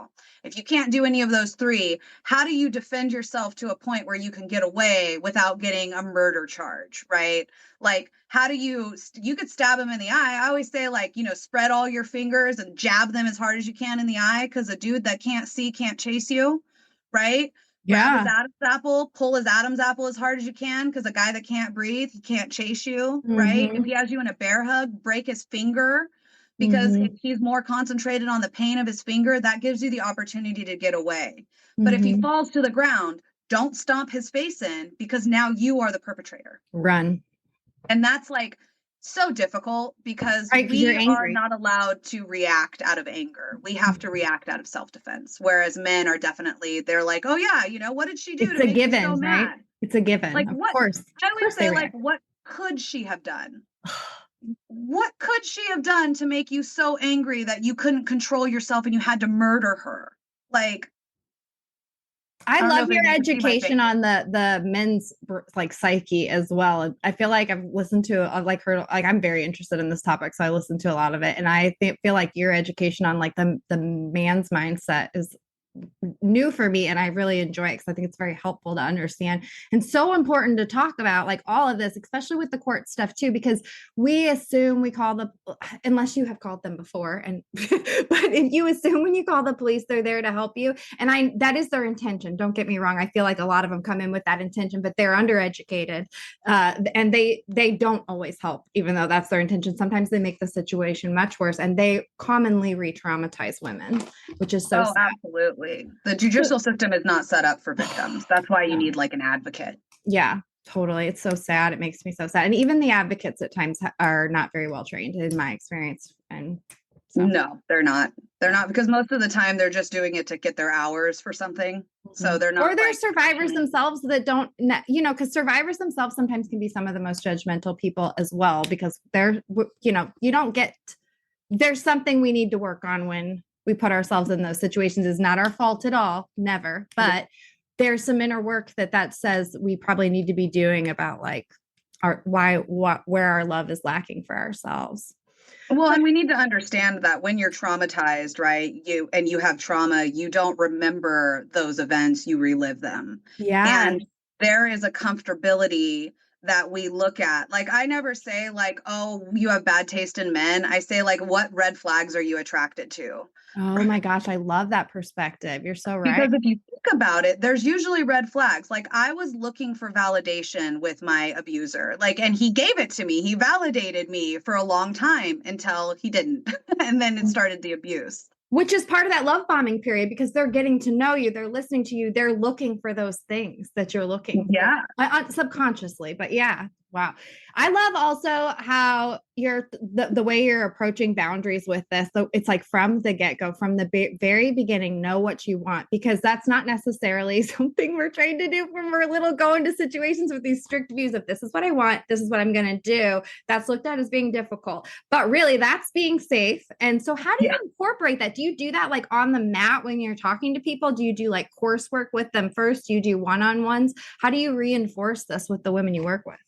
If you can't do any of those three, how do you defend yourself to a point where you can get away without getting a murder charge, right? Like, how do you could stab him in the eye. I always say, like, spread all your fingers and jab them as hard as you can in the eye, because a dude that can't see can't chase you, right? Grab his
Yeah.
Adam's apple, pull his Adam's apple as hard as you can, because a guy that can't breathe, he can't chase you, right? If
Mm-hmm.
he has you in a bear hug, break his finger, because if
Mm-hmm.
he's more concentrated on the pain of his finger, that gives you the opportunity to get away. But if he
Mm-hmm.
falls to the ground, don't stomp his face in, because now you are the perpetrator.
Run.
And that's like so difficult, because
Right, because you're
we are
angry.
not allowed to react out of anger. We have to react out of self-defense. Whereas men are definitely, they're like, oh yeah, what did she do
It's
to
a
make you so
given, right?
mad?
It's a given.
Like,
Of
what?
course.
I
Of
always
course they
say, like,
react.
what could she have done? What could she have done to make you so angry that you couldn't control yourself and you had to murder her? Like,
I
I don't know
love
if
your
you can see my face.
education on the men's like psyche as well. I feel like I've listened to like heard like I'm very interested in this topic, so I listen to a lot of it, and I feel like your education on like the man's mindset is new for me, and I really enjoy it because I think it's very helpful to understand and so important to talk about like all of this, especially with the court stuff too, because we assume we call the, unless you have called them before, and but if you assume when you call the police they're there to help you, and that is their intention, don't get me wrong, I feel like a lot of them come in with that intention, but they're undereducated, and they don't always help even though that's their intention. Sometimes they make the situation much worse, and they commonly re-traumatize women, which is so
Oh,
sad.
absolutely. The judicial system is not set up for victims. That's why you
No.
need like an advocate.
Yeah, totally. It's so sad. It makes me so sad. And even the advocates at times are not very well trained in my experience. And so,
No, they're not. They're not, because most of the time they're just doing it to get their hours for something. So they're
or
not
there's
like
survivors
actually.
themselves that don't, because survivors themselves sometimes can be some of the most judgmental people as well, because you don't get, there's something we need to work on when we put ourselves in those situations. It's not our fault at all, never, but there's some inner work that says we probably need to be doing about like where our love is lacking for ourselves.
Well, and we need to understand that when you're traumatized, right, you have trauma, you don't remember those events, you relive them.
Yeah.
And there is a comfortability that we look at. Like, I never say like, oh, you have bad taste in men. I say like, what red flags are you attracted to?
Oh my gosh, I love that perspective. You're so right.
Because if you think about it, there's usually red flags. Like, I was looking for validation with my abuser, like, and he gave it to me. He validated me for a long time until he didn't. And then it started the abuse.
Which is part of that love bombing period, because they're getting to know you, they're listening to you, they're looking for those things that you're looking for,
Yeah.
subconsciously. But yeah, Wow. I love also how the way you're approaching boundaries with this. So it's like from the get-go, from the very beginning, know what you want, because that's not necessarily something we're trained to do when we're little, go into situations with these strict views of this is what I want, this is what I'm going to do. That's looked at as being difficult, but really that's being safe. And so how do you incorporate that? Do you do that like on the mat when you're talking to people? Do you do like coursework with them first? Do you do one-on-ones? How do you reinforce this with the women you work with?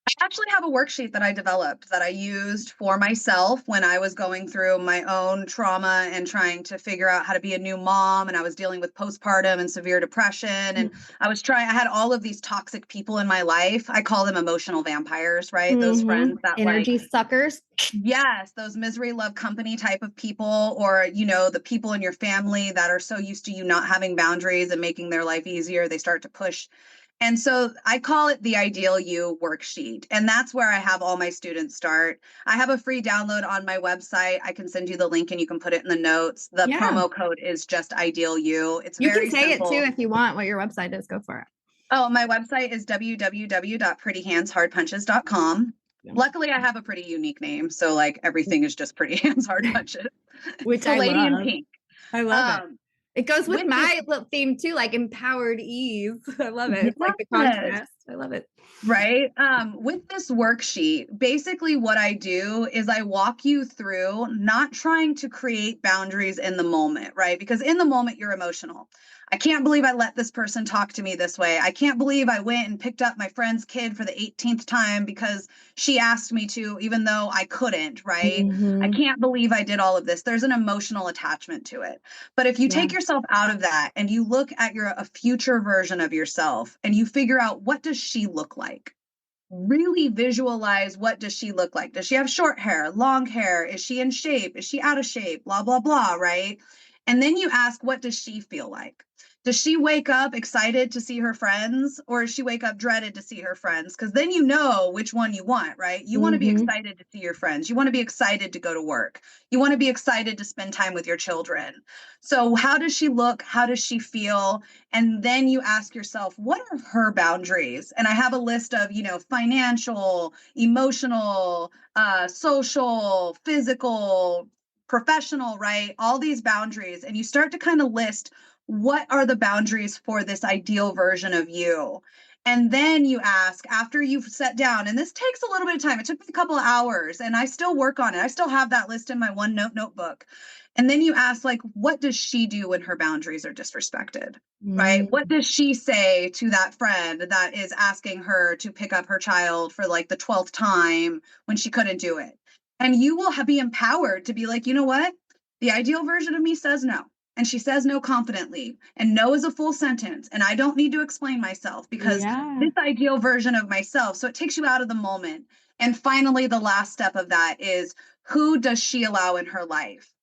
I actually have a worksheet that I developed that I used for myself when I was going through my own trauma and trying to figure out how to be a new mom. And I was dealing with postpartum and severe depression. And I had all of these toxic people in my life. I call them emotional vampires, right? Those friends that
energy suckers.
Yes, those misery love company type of people, or, you know, the people in your family that are so used to you not having boundaries and making their life easier, they start to push. And so I call it the Ideal You worksheet. And that's where I have all my students start. I have a free download on my website. I can send you the link and you can put it in the notes. The promo code is just Ideal You. It's
you
very
can say
simple.
It too if you want what your website is. Go for it.
Oh, my website is www.prettyhandshardpunches.com. Luckily, I have a pretty unique name. So like everything is just Pretty Hands Hard Punches.
Which
the lady in pink.
I love it. It goes with my theme too, like empowered ease. I love it. It's like the contrast. I love it.
Right. With this worksheet, basically what I do is I walk you through not trying to create boundaries in the moment, right? Because in the moment, you're emotional. I can't believe I let this person talk to me this way. I can't believe I went and picked up my friend's kid for the 18th time because she asked me to, even though I couldn't, right? I can't believe I did all of this. There's an emotional attachment to it. But if you take yourself out of that and you look at a future version of yourself and you figure out, what does she look like? Really visualize, what does she look like? Does she have short hair, long hair? Is she in shape? Is she out of shape? Blah, blah, blah, right? And then you ask, what does she feel like? Does she wake up excited to see her friends, or does she wake up dreaded to see her friends? Because then you know which one you want, right? You want to be excited to see your friends. You want to be excited to go to work. You want to be excited to spend time with your children. So how does she look? How does she feel? And then you ask yourself, what are her boundaries? And I have a list of, you know, financial, emotional, social, physical, professional, right? All these boundaries. And you start to kind of list, what are the boundaries for this ideal version of you? And then you ask, after you've sat down, and this takes a little bit of time. It took me a couple of hours and I still work on it. I still have that list in my OneNote notebook. And then you ask, like, what does she do when her boundaries are disrespected? Right? What does she say to that friend that is asking her to pick up her child for like the 12th time when she couldn't do it? And you will be empowered to be like, you know what? The ideal version of me says no. And she says no confidently, and no is a full sentence. And I don't need to explain myself because this ideal version of myself. So it takes you out of the moment. And finally, the last step of that is, who does she allow in her life?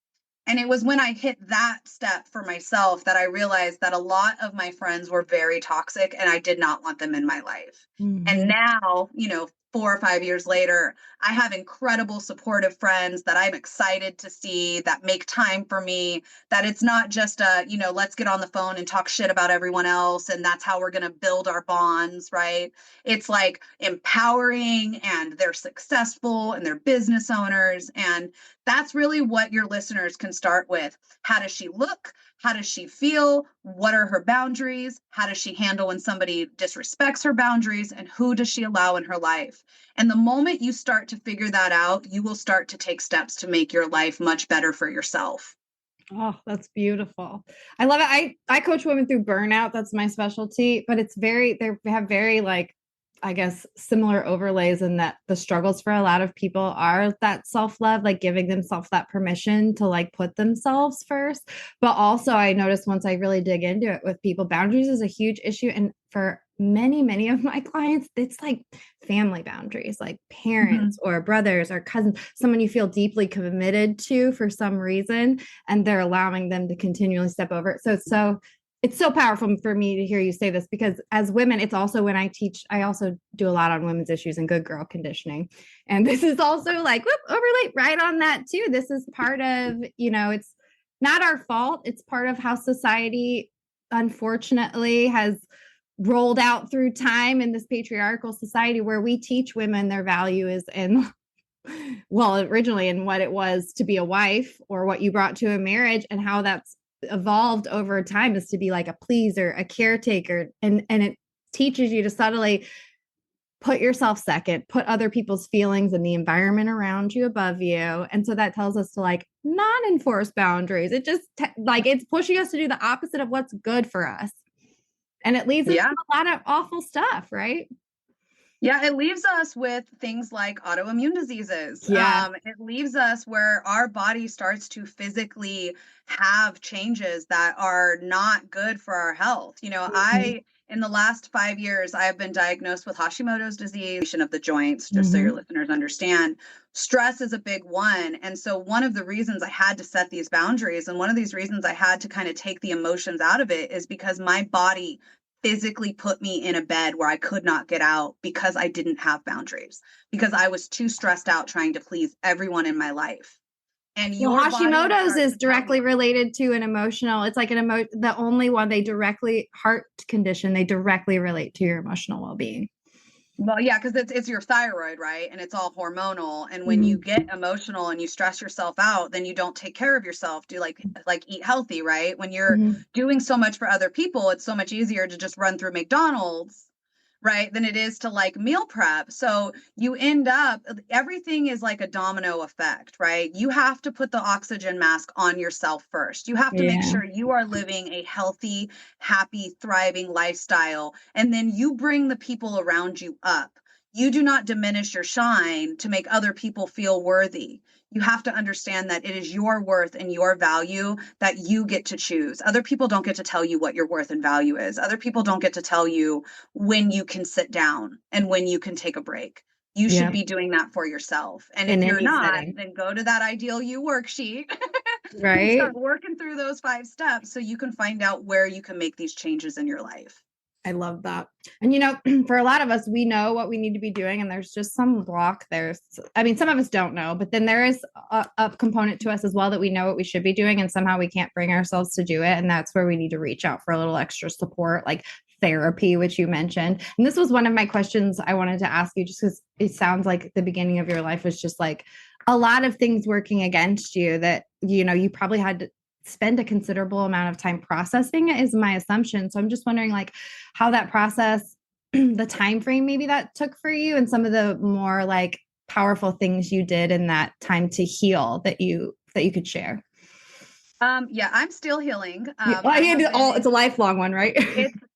And it was when I hit that step for myself that I realized that a lot of my friends were very toxic and I did not want them in my life. And now, you know, 4 or 5 years later, I have incredible supportive friends that I'm excited to see, that make time for me, that it's not just you know, let's get on the phone and talk shit about everyone else. And that's how we're going to build our bonds, right? It's like empowering, and they're successful and they're business owners. And that's really what your listeners can start with. How does she look? How does she feel? What are her boundaries? How does she handle when somebody disrespects her boundaries? And who does she allow in her life? And the moment you start to figure that out, you will start to take steps to make your life much better for yourself.
Oh, that's beautiful. I love it. I coach women through burnout. That's my specialty, but they have very like, I guess, similar overlays in that the struggles for a lot of people are that self-love, like giving themselves that permission to like put themselves first. But also I noticed once I really dig into it with people, boundaries is a huge issue. And for many of my clients, it's like family boundaries, like parents or brothers or cousins, someone you feel deeply committed to for some reason, and they're allowing them to continually step over it. So it's so powerful for me to hear you say this, because as women, it's also when I teach, I also do a lot on women's issues and good girl conditioning. And this is also like, overlay right on that too. This is part of, you know, it's not our fault. It's part of how society, unfortunately, has rolled out through time in this patriarchal society where we teach women their value is in, well, originally in what it was to be a wife or what you brought to a marriage, and how that's evolved over time is to be like a pleaser, a caretaker, and it teaches you to subtly put yourself second, put other people's feelings and the environment around you above you. And so that tells us to like not enforce boundaries. It just like it's pushing us to do the opposite of what's good for us. And it leads us to a lot of awful stuff, right?
Yeah, it leaves us with things like autoimmune diseases.
Yeah.
It leaves us where our body starts to physically have changes that are not good for our health. In the last 5 years, I have been diagnosed with Hashimoto's disease of the joints, just so your listeners understand. Stress is a big one. And so one of the reasons I had to set these boundaries, and one of these reasons I had to kind of take the emotions out of it, is because my body physically put me in a bed where I could not get out because I didn't have boundaries, because I was too stressed out trying to please everyone in my life. And
well,
your
Hashimoto's is directly related to an emotional, it's like the only one heart condition, they directly relate to your emotional well-being.
Well, yeah, because it's your thyroid, right? And it's all hormonal. And when you get emotional and you stress yourself out, then you don't take care of yourself. Do like eat healthy, right? When you're doing so much for other people, it's so much easier to just run through McDonald's, right, than it is to like meal prep. So you end up, everything is like a domino effect, right? You have to put the oxygen mask on yourself first. You have to make sure you are living a healthy, happy, thriving lifestyle. And then you bring the people around you up. You do not diminish your shine to make other people feel worthy. You have to understand that it is your worth and your value that you get to choose. Other people don't get to tell you what your worth and value is. Other people don't get to tell you when you can sit down and when you can take a break. You should be doing that for yourself. And if you're not, then go to that Ideal You worksheet, right? Start working through those 5 steps so you can find out where you can make these changes in your life.
I love that. And, for a lot of us, we know what we need to be doing, and there's just some block there. Some of us don't know, but then there is a component to us as well that we know what we should be doing, and somehow we can't bring ourselves to do it. And that's where we need to reach out for a little extra support, like therapy, which you mentioned. And this was one of my questions I wanted to ask you, just because it sounds like the beginning of your life was just like a lot of things working against you that, you probably had to spend a considerable amount of time processing it, is my assumption. So I'm just wondering like how that process, the time frame maybe that took for you, and some of the more like powerful things you did in that time to heal that you could share.
Yeah, I'm still healing.
It's a lifelong one, right?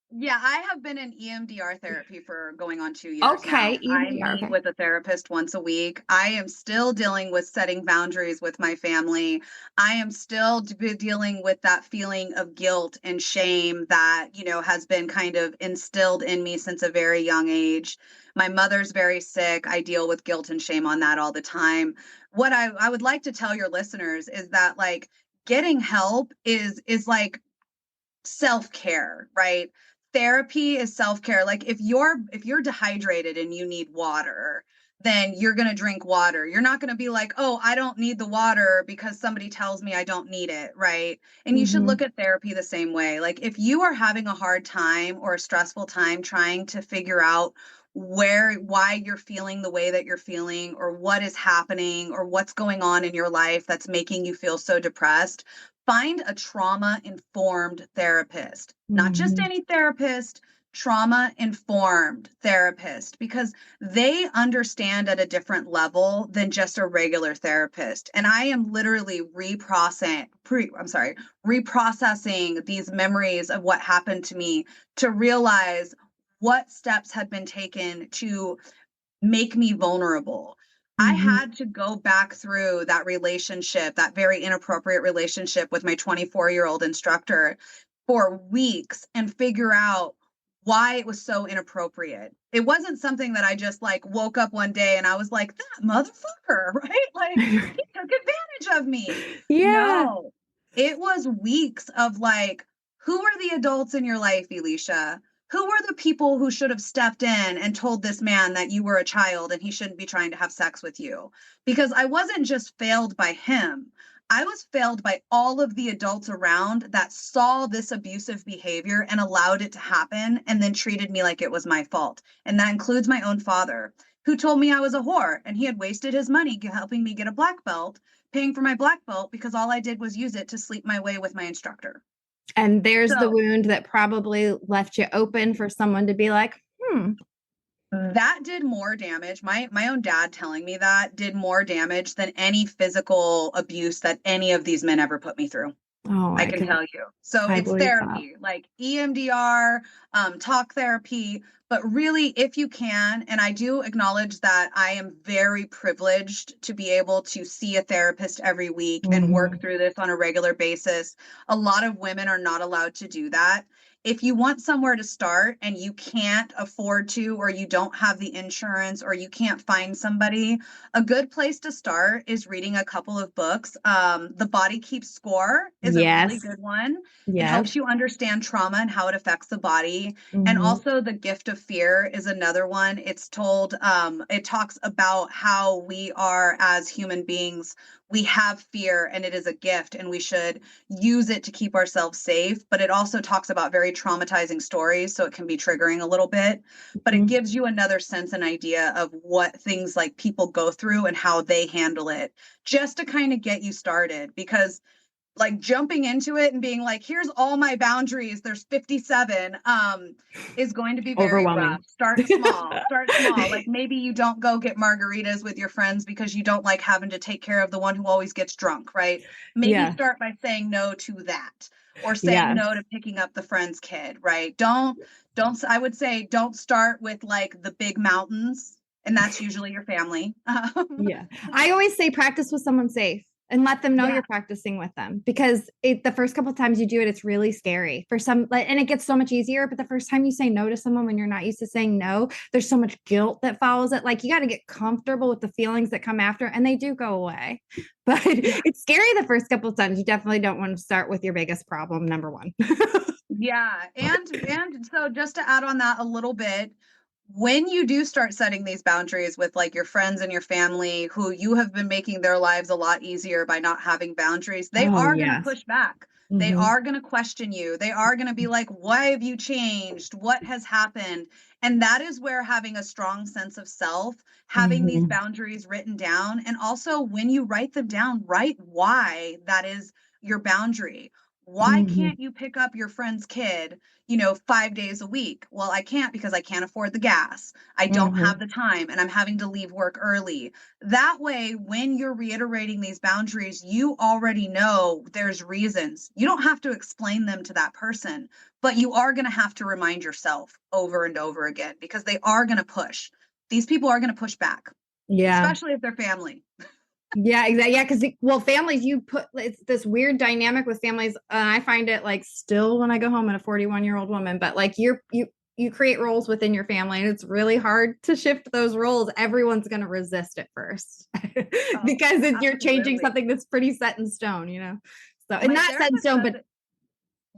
Yeah, I have been in EMDR therapy for going on 2 years
Okay,
now. I meet with a therapist once a week. I am still dealing with setting boundaries with my family. I am still dealing with that feeling of guilt and shame that, has been kind of instilled in me since a very young age. My mother's very sick. I deal with guilt and shame on that all the time. What I would like to tell your listeners is that like getting help is like self-care, right? Therapy is self-care. Like if you're dehydrated and you need water, then you're going to drink water. You're not going to be like, "Oh, I don't need the water because somebody tells me I don't need it," right? And you should look at therapy the same way. Like if you are having a hard time or a stressful time trying to figure out why you're feeling the way that you're feeling, or what is happening, or what's going on in your life that's making you feel so depressed, find a trauma-informed therapist, not just any therapist, trauma-informed therapist, because they understand at a different level than just a regular therapist. And I am literally reprocessing these memories of what happened to me to realize what steps had been taken to make me vulnerable. I had to go back through that relationship, that very inappropriate relationship with my 24-year-old instructor for weeks and figure out why it was so inappropriate. It wasn't something that I just like woke up one day and I was like, that motherfucker, right? Like he took advantage of me.
Yeah.
No, it was weeks of like, who are the adults in your life, Elicia? Who were the people who should have stepped in and told this man that you were a child and he shouldn't be trying to have sex with you? Because I wasn't just failed by him. I was failed by all of the adults around that saw this abusive behavior and allowed it to happen and then treated me like it was my fault. And that includes my own father, who told me I was a whore and he had wasted his money helping me get a black belt, paying for my black belt because all I did was use it to sleep my way with my instructor.
And there's the
So
wound that probably left you open for someone to be like,
that did more damage. My own dad telling me that did more damage than any physical abuse that any of these men ever put me through.
oh,
I can tell you. So
I
it's
believe that.
therapy, like EMDR, talk therapy. But really, if you can, and I do acknowledge that I am very privileged to be able to see a therapist every week and work through this on a regular basis. A lot of women are not allowed to do that. If you want somewhere to start and you can't afford to, or you don't have the insurance, or you can't find somebody, a good place to start is reading a couple of books. The Body Keeps Score is a really
Yes.
good one. It
Yes.
helps you understand trauma and how it affects the body. And
Mm-hmm.
also The Gift of Fear is another one. It's told, it talks about how we are as human beings. We have fear and it is a gift and we should use it to keep ourselves safe. But it also talks about very traumatizing stories. So it can be triggering a little bit, but it gives you another sense and idea of what things like people go through and how they handle it, just to kind of get you started. Because like jumping into it and being like, here's all my boundaries, there's 57, is going to be very rough.
Overwhelming.
Start small. Like maybe you don't go get margaritas with your friends because you don't like having to take care of the one who always gets drunk, right? Maybe
Yeah.
start by saying no to that, or saying
Yes.
no to picking up the friend's kid, right? I would say don't start with like the big mountains, and that's usually your family.
Yeah. I always say practice with someone safe and let them know
Yeah.
you're practicing with them, because the first couple of times you do it, it's really scary for some, and it gets so much easier. But the first time you say no to someone when you're not used to saying no, there's so much guilt that follows it. Like you got to get comfortable with the feelings that come after, and they do go away. But
Yeah.
it's scary the first couple of times. You definitely don't want to start with your biggest problem, number one.
Yeah, and so just to add on that a little bit, when you do start setting these boundaries with like your friends and your family who you have been making their lives a lot easier by not having boundaries, they
Oh,
are going to
yes.
push back. They
Mm-hmm.
are going to question you. They are going to be like, why have you changed? What has happened? And that is where having a strong sense of self, having these
Mm-hmm.
boundaries written down, and also when you write them down, write why that is your boundary. Why
Mm-hmm.
can't you pick up your friend's kid, 5 days a week? Well, I can't because I can't afford the gas. I don't have
Mm-hmm.
the time and I'm having to leave work early. That way, when you're reiterating these boundaries, you already know there's reasons. You don't have to explain them to that person, but you are going to have to remind yourself over and over again because they are going to push. These people are going to push back,
Yeah.
especially if they're family.
Yeah, exactly. Yeah, because families, it's this weird dynamic with families. I find it like still when I go home and a 41-year-old woman, but like you create roles within your family, and it's really hard to shift those roles. Everyone's going to resist at first
Oh,
because you're changing
absolutely.
something that's pretty set in stone. So, and
My
not set in
therapist
stone,
says
but
it.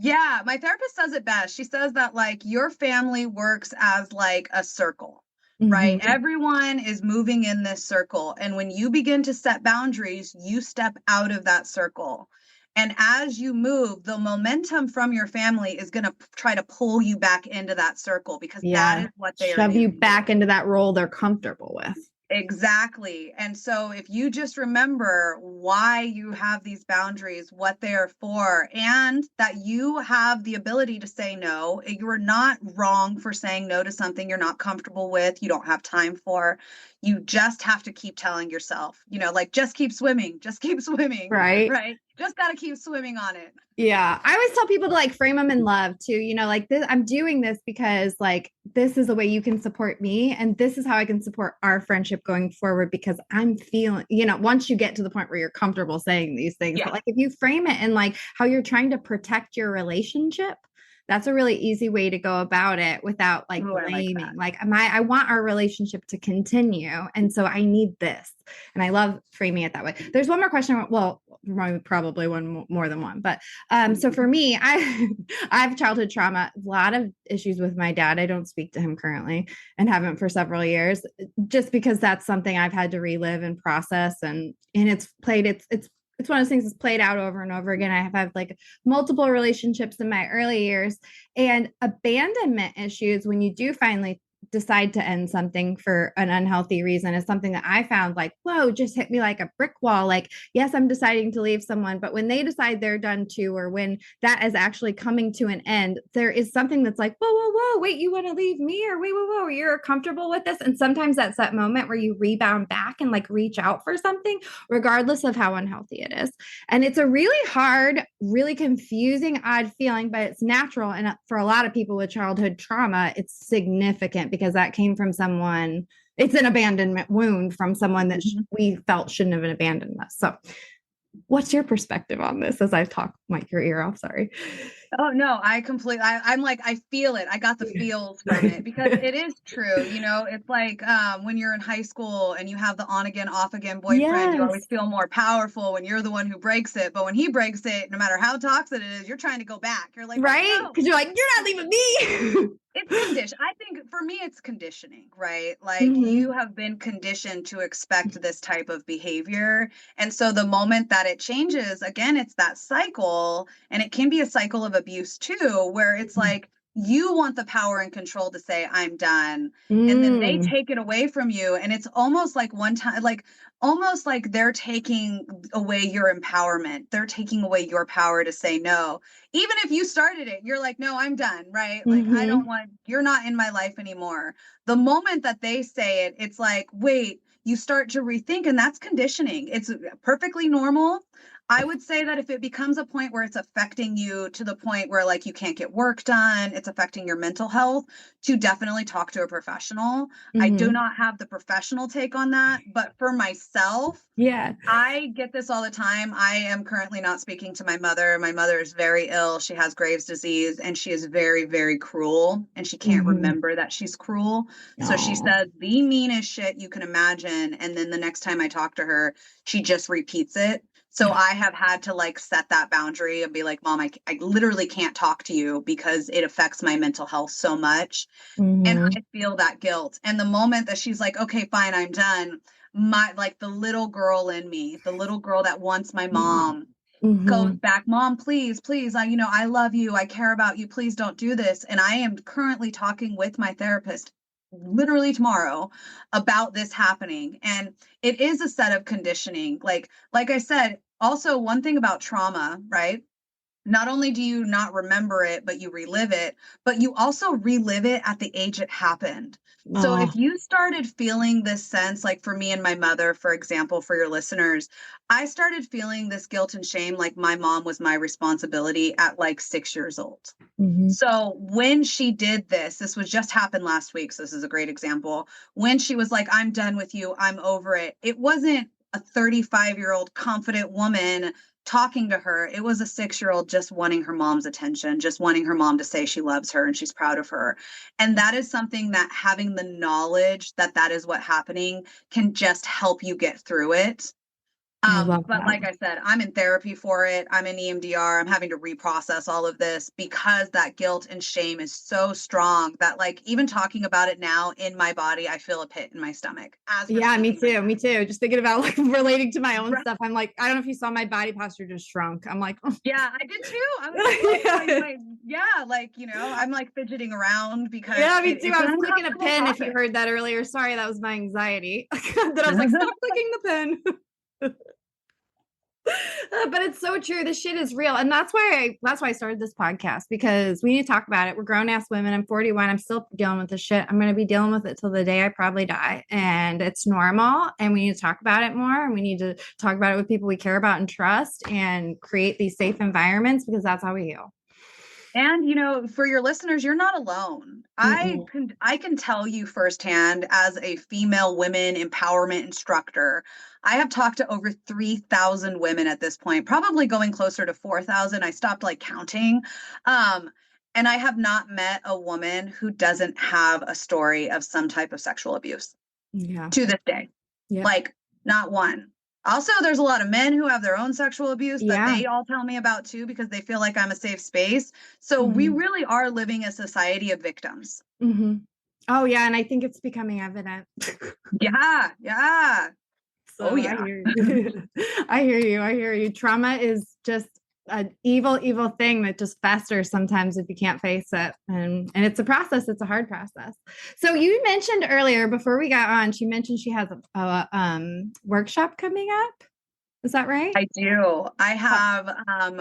Yeah, my therapist says it best. She says that like your family works as like a circle, right?
Mhm.
Everyone is moving in this circle. And when you begin to set boundaries, you step out of that circle. And as you move, the momentum from your family is going to try to pull you back into that circle because that
Yeah,
is what they are
shove you
used to.
back into that role they're comfortable with.
Exactly. And so if you just remember why you have these boundaries, what they are for, and that you have the ability to say no, you are not wrong for saying no to something you're not comfortable with, you don't have time for. You just have to keep telling yourself, like just keep swimming, just keep swimming,
Right.
right? Just got to keep swimming on it.
Yeah. I always tell people to like frame them in love too. Like this, I'm doing this because like this is the way you can support me. And this is how I can support our friendship going forward because I'm feeling, once you get to the point where you're comfortable saying these things,
Yeah.
but like if you frame it in like how you're trying to protect your relationship, that's a really easy way to go about it without like
Ooh, I like
blaming.
that.
Like I want our relationship to continue. And so I need this. And I love framing it that way. There's one more question. Well, probably one more than one, but so for me, I have childhood trauma, a lot of issues with my dad. I don't speak to him currently and haven't for several years, just because that's something I've had to relive and process, and it's it's one of those things that's played out over and over again. I have had like multiple relationships in my early years, and abandonment issues when you do finally decide to end something for an unhealthy reason is something that I found like, whoa, just hit me like a brick wall. Like, yes, I'm deciding to leave someone, but when they decide they're done too, or when that is actually coming to an end, there is something that's like, whoa, whoa, whoa, wait, you want to leave me? Or wait, whoa, whoa, you're comfortable with this? And sometimes that's that moment where you rebound back and like reach out for something, regardless of how unhealthy it is. And it's a really hard, really confusing, odd feeling, but it's natural. And for a lot of people with childhood trauma, it's significant because that came from someone, it's an abandonment wound from someone that we felt shouldn't have abandoned us. So, what's your perspective on this as I talk Mike your ear off? Sorry.
Oh no, I'm like, I feel it. I got the feels from it because it is true. You know, it's like when you're in high school and you have the on again, off again boyfriend, you always
Yes.
feel more powerful when you're the one who breaks it. But when he breaks it, no matter how toxic it is, you're trying to go back. You're like,
Right?
no.
Because you're like, you're not leaving me.
It's condition. I think for me, it's conditioning, right? Like
Mm-hmm.
you have been conditioned to expect this type of behavior. And so the moment that it changes, again, it's that cycle. And it can be a cycle of abuse too, where it's like you want the power and control to say, I'm done. And then they
Mm.
take it away from you. And it's almost like one time, like almost like they're taking away your empowerment. They're taking away your power to say no. Even if you started it, you're like, no, I'm done, right? Like, I don't
Mm-hmm.
want, you're not in my life anymore. The moment that they say it, it's like, wait, you start to rethink, and that's conditioning. It's perfectly normal. I would say that if it becomes a point where it's affecting you to the point where like you can't get work done, it's affecting your mental health, to definitely talk to a professional. I do
Mm-hmm.
not have the professional take on that, but for myself,
Yeah.
I get this all the time. I am currently not speaking to my mother. My mother is very ill. She has Graves' disease and she is very, very cruel. And she can't
Mm-hmm.
remember that she's cruel. So she
Oh.
says the meanest shit you can imagine. And then the next time I talk to her, she just repeats it. So I have had to like set that boundary and be like, Mom, I literally can't talk to you because it affects my mental health so much. And
Mm-hmm.
I feel that guilt. And the moment that she's like, okay, fine, I'm done, my like the little girl in me, the little girl that wants my mom goes
Mm-hmm.
back, Mom, please, please, I love you. I care about you. Please don't do this. And I am currently talking with my therapist literally tomorrow about this happening. And it is a set of conditioning. Like I said, also one thing about trauma, right? Not only do you not remember it, but you relive it, but you also relive it at the age it happened. So
Oh.
if you started feeling this sense, like for me and my mother, for example, for your listeners, I started feeling this guilt and shame like my mom was my responsibility at like 6 years old.
Mm-hmm.
So when she did this, this was just happened last week. So this is a great example. When she was like, I'm done with you, I'm over it. It wasn't a 35-year-old confident woman talking to her. It was a 6-year-old just wanting her mom's attention, just wanting her mom to say she loves her and she's proud of her. And that is something that having the knowledge that that is what happening can just help you get through it.
I love
But
that.
like I said, I'm in therapy for it. I'm in EMDR. I'm having to reprocess all of this because that guilt and shame is so strong that like even talking about it now in my body, I feel a pit in my stomach as we're
Yeah, me
speaking right
too. Me too. Just thinking about like relating to my own
now.
stuff. I'm like, I don't know if you saw my body posture just shrunk. I'm like, oh.
Yeah, I did too. I was like, oh
Yeah.
yeah, like, I'm like fidgeting around because
Yeah, me too.
it's
I
an
was clicking a
uncomfortable
pen if you
topic.
heard that earlier. Sorry, that was my anxiety. That I was like, stop clicking the pen. But it's so true. This shit is real. And that's why I started this podcast, because we need to talk about it. We're grown ass women. I'm 41. I'm still dealing with this shit. I'm going to be dealing with it till the day I probably die. And it's normal. And we need to talk about it more. And we need to talk about it with people we care about and trust, and create these safe environments, because that's how we heal.
And for your listeners, you're not alone.
Mm-mm.
I can tell you firsthand as a female women empowerment instructor. I have talked to over 3,000 women at this point, probably going closer to 4,000. I stopped like counting. And I have not met a woman who doesn't have a story of some type of sexual abuse
Yeah.
to this day.
Yep.
Like, not one. Also, there's a lot of men who have their own sexual abuse that
Yeah.
they all tell me about too because they feel like I'm a safe space. So we
Mm-hmm.
really are living a society of victims.
Mm-hmm. Oh, yeah. And I think it's becoming evident.
Yeah, yeah. Oh,
So I
yeah.
hear you. I hear you. I hear you. Trauma is just an evil thing that just festers sometimes if you can't face it. And it's a process. It's a hard process. So you mentioned earlier before we got on, she mentioned she has a workshop coming up. Is that right?
I do. I
Oh,
have,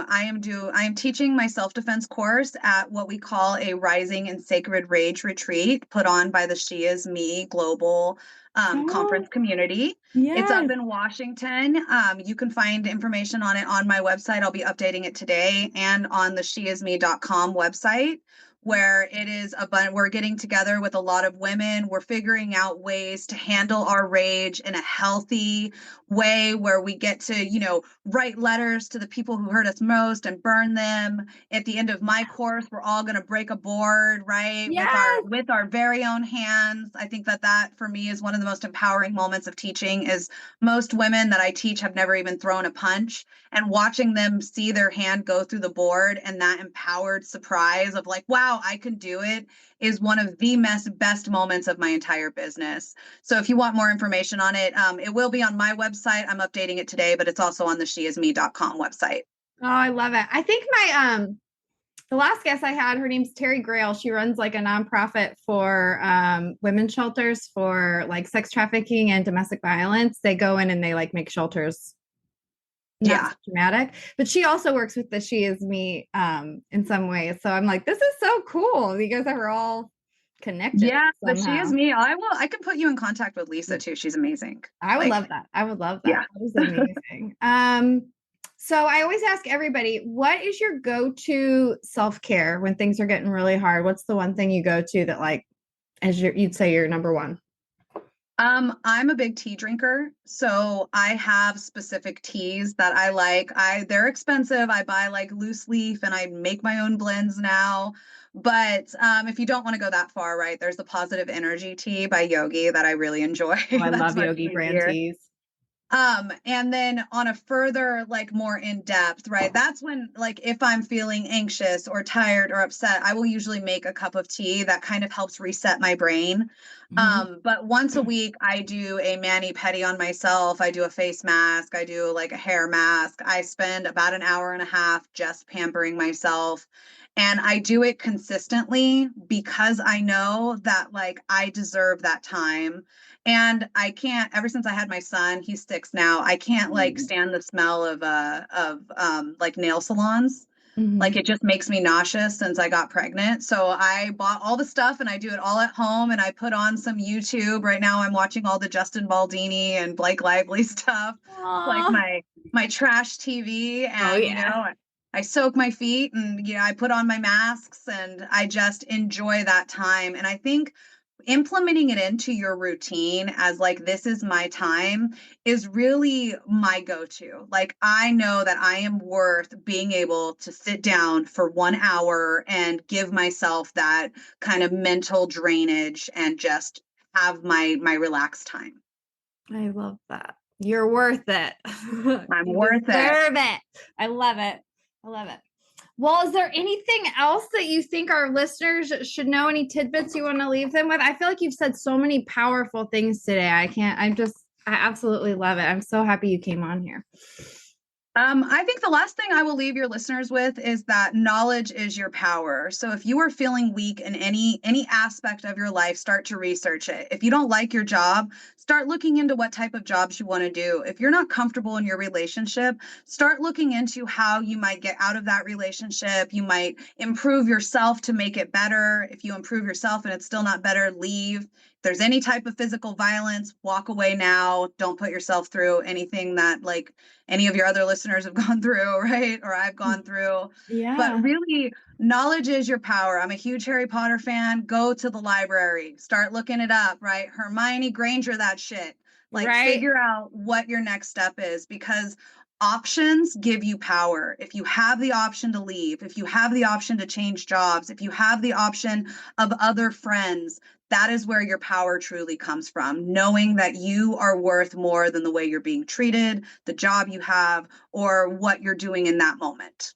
I am teaching my self-defense course at what we call a Rising and Sacred Rage retreat put on by the She Is Me Global
oh,
conference community. It's up
yes.
in Washington. You can find information on it on my website. I'll be updating it today and on the sheisme.com website. Where it is we're getting together with a lot of women. We're figuring out ways to handle our rage in a healthy way where we get to, write letters to the people who hurt us most and burn them. At the end of my course, we're all going to break a board, right? With our
Yes.
very own hands. I think that for me is one of the most empowering moments of teaching is most women that I teach have never even thrown a punch, and watching them see their hand go through the board and that empowered surprise of like, wow, I can do it is one of the best moments of my entire business. So if you want more information on it, it will be on my website. I'm updating it today, but it's also on the sheisme.com website.
Oh, I love it. I think my the last guest I had, her name's Terry Grail. She runs like a nonprofit for women's shelters for like sex trafficking and domestic violence. They go in and they like make shelters not
Yeah.
so dramatic, but she also works with the She Is Me in some ways. So I'm like, this is so cool. You guys are all connected
Yeah, the She Is
somehow.
Me. I can put you in contact with Lisa too. She's amazing.
I would
Like,
love that. I would love that.
yeah.
That is amazing. So I always ask everybody, what is your go-to self-care when things are getting really hard? What's the one thing you go to that like you'd say you're number one?
I'm a big tea drinker, so I have specific teas that I like. They're expensive. I buy like loose leaf and I make my own blends now. But if you don't want to go that far, right, there's the positive energy tea by Yogi that I really enjoy.
Oh, I
That's
love
much
Yogi brand
easier.
teas.
And then on a further, like more in depth, right? That's when, like, if I'm feeling anxious or tired or upset, I will usually make a cup of tea that kind of helps reset my brain.
Mhm.
But once a week, I do a mani pedi on myself. I do a face mask. I do like a hair mask. I spend about an hour and a half just pampering myself. And I do it consistently because I know that, like, I deserve that time. And I can't, ever since I had my son, he's 6 now, I can't like stand the smell of like nail salons. Like
Mhm.
it just makes me nauseous since I got pregnant. So I bought all the stuff and I do it all at home and I put on some YouTube. Right now I'm watching all the Justin Baldini and Blake Lively stuff, like
Aw.
my trash TV.
Oh
And
yeah.
I soak my feet and I put on my masks and I just enjoy that time. And I think implementing it into your routine as like this is my time is really my go-to. Like I know that I am worth being able to sit down for 1 hour and give myself that kind of mental drainage and just have my relaxed time.
I love that. You're worth it.
I'm
You
worth it.
deserve it. I love it. I love it. Well, is there anything else that you think our listeners should know? Any tidbits you want to leave them with? I feel like you've said so many powerful things today. I absolutely love it. I'm so happy you came on here.
I think the last thing I will leave your listeners with is that knowledge is your power. So if you are feeling weak in any aspect of your life, start to research it. If you don't like your job, start looking into what type of jobs you want to do. If you're not comfortable in your relationship, start looking into how you might get out of that relationship. You might improve yourself to make it better. If you improve yourself and it's still not better, leave. If there's any type of physical violence, walk away now. Don't put yourself through anything that like any of your other listeners have gone through, right? Or I've gone through. But
Yeah.
really, knowledge is your power. I'm a huge Harry Potter fan. Go to the library, start looking it up, right? Hermione Granger, that shit. Like,
Right.
figure out what your next step is because options give you power. If you have the option to leave, if you have the option to change jobs, if you have the option of other friends, that is where your power truly comes from. Knowing that you are worth more than the way you're being treated, the job you have, or what you're doing in that moment.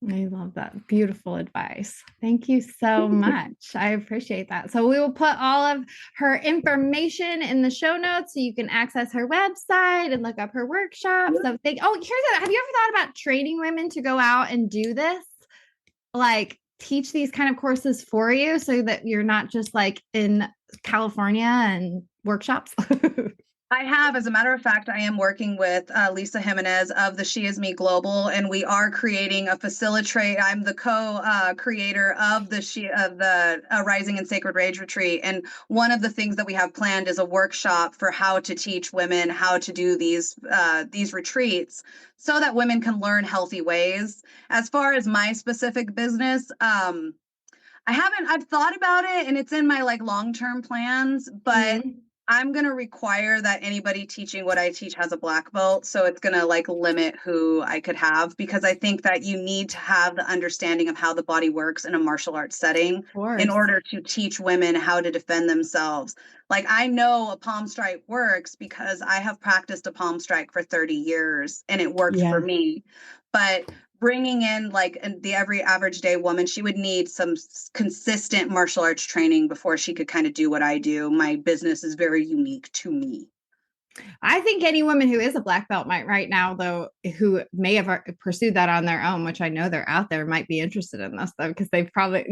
I love that. Beautiful advice. Thank you so much. I appreciate that. So we will put all of her information in the show notes so you can access her website and look up her workshops. So have you ever thought about training women to go out and do this? Like teach these kind of courses for you so that you're not just like in California and workshops?
I have, as a matter of fact, I am working with Lisa Jimenez of the She Is Me Global, and we are creating a facilitate. I'm the co-creator of the Rising and Sacred Rage Retreat, and one of the things that we have planned is a workshop for how to teach women how to do these retreats, so that women can learn healthy ways. As far as my specific business, I've thought about it and it's in my like long-term plans, but I'm going to require that anybody teaching what I teach has a black belt. So it's going to like limit who I could have, because I think that you need to have the understanding of how the body works in a martial arts setting in order to teach women how to defend themselves. Like I know a palm strike works because I have practiced a palm strike for 30 years and it worked for me. But bringing in like the every average day woman, she would need some consistent martial arts training before she could kind of do what I do. My business is very unique to me.
I think any woman who is a black belt might right now, though, who may have pursued that on their own, which I know they're out there, might be interested in this though, because they've probably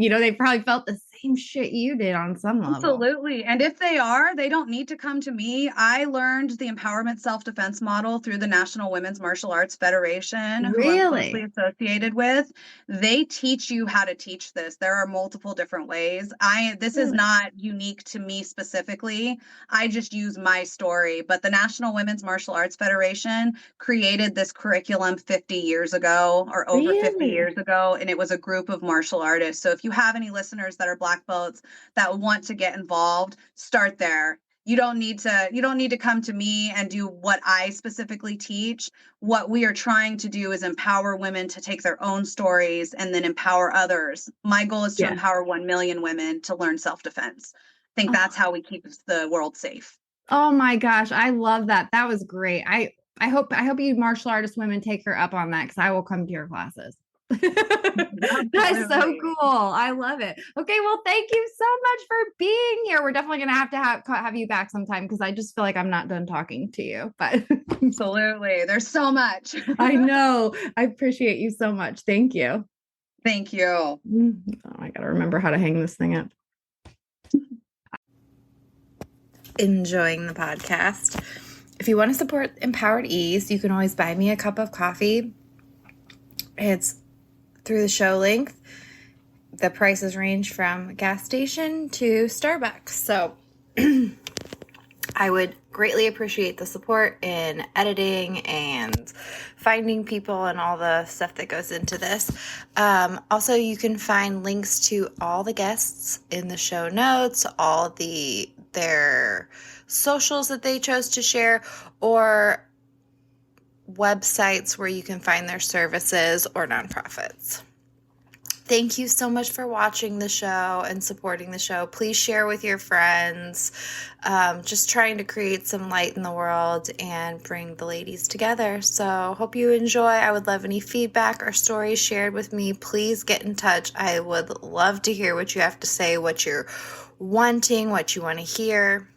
felt the same shit you did on some level.
Absolutely. And if they are, they don't need to come to me. I learned the empowerment self-defense model through the National Women's Martial Arts Federation, who I'm closely associated with. They teach you how to teach this. There are multiple different ways. This is not unique to me specifically. I just use my story, but the National Women's Martial Arts Federation created this curriculum 50 years ago or over 50 years ago, and it was a group of martial artists. So if you have any listeners that are black belts that want to get involved, start there. You don't need to come to me and do what I specifically teach. What we are trying to do is empower women to take their own stories and then empower others. My goal is to empower 1 million women to learn self-defense. I think that's how we keep the world safe.
Oh my gosh, I love that. That was great. I hope you martial artist women take her up on that, because I will come to your classes. That's so cool. I love it. Okay, well, thank you so much for being here. We're definitely going to have you back sometime, because I just feel like I'm not done talking to you. But
absolutely, there's so much.
I know. I appreciate you so much. Thank you.
Thank you. Oh,
I got to remember how to hang this thing up. Enjoying the podcast. If you want to support Empowered Ease, you can always buy me a cup of coffee. It's through the show link. The prices range from gas station to Starbucks. So I would greatly appreciate the support in editing and finding people and all the stuff that goes into this. Also, you can find links to all the guests in the show notes, all their socials that they chose to share, or websites where you can find their services or nonprofits. Thank you so much for watching the show and supporting the show. Please share with your friends. Just trying to create some light in the world and bring the ladies together. So hope you enjoy. I would love any feedback or stories shared with me. Please get in touch. I would love to hear what you have to say, what you're wanting, what you want to hear.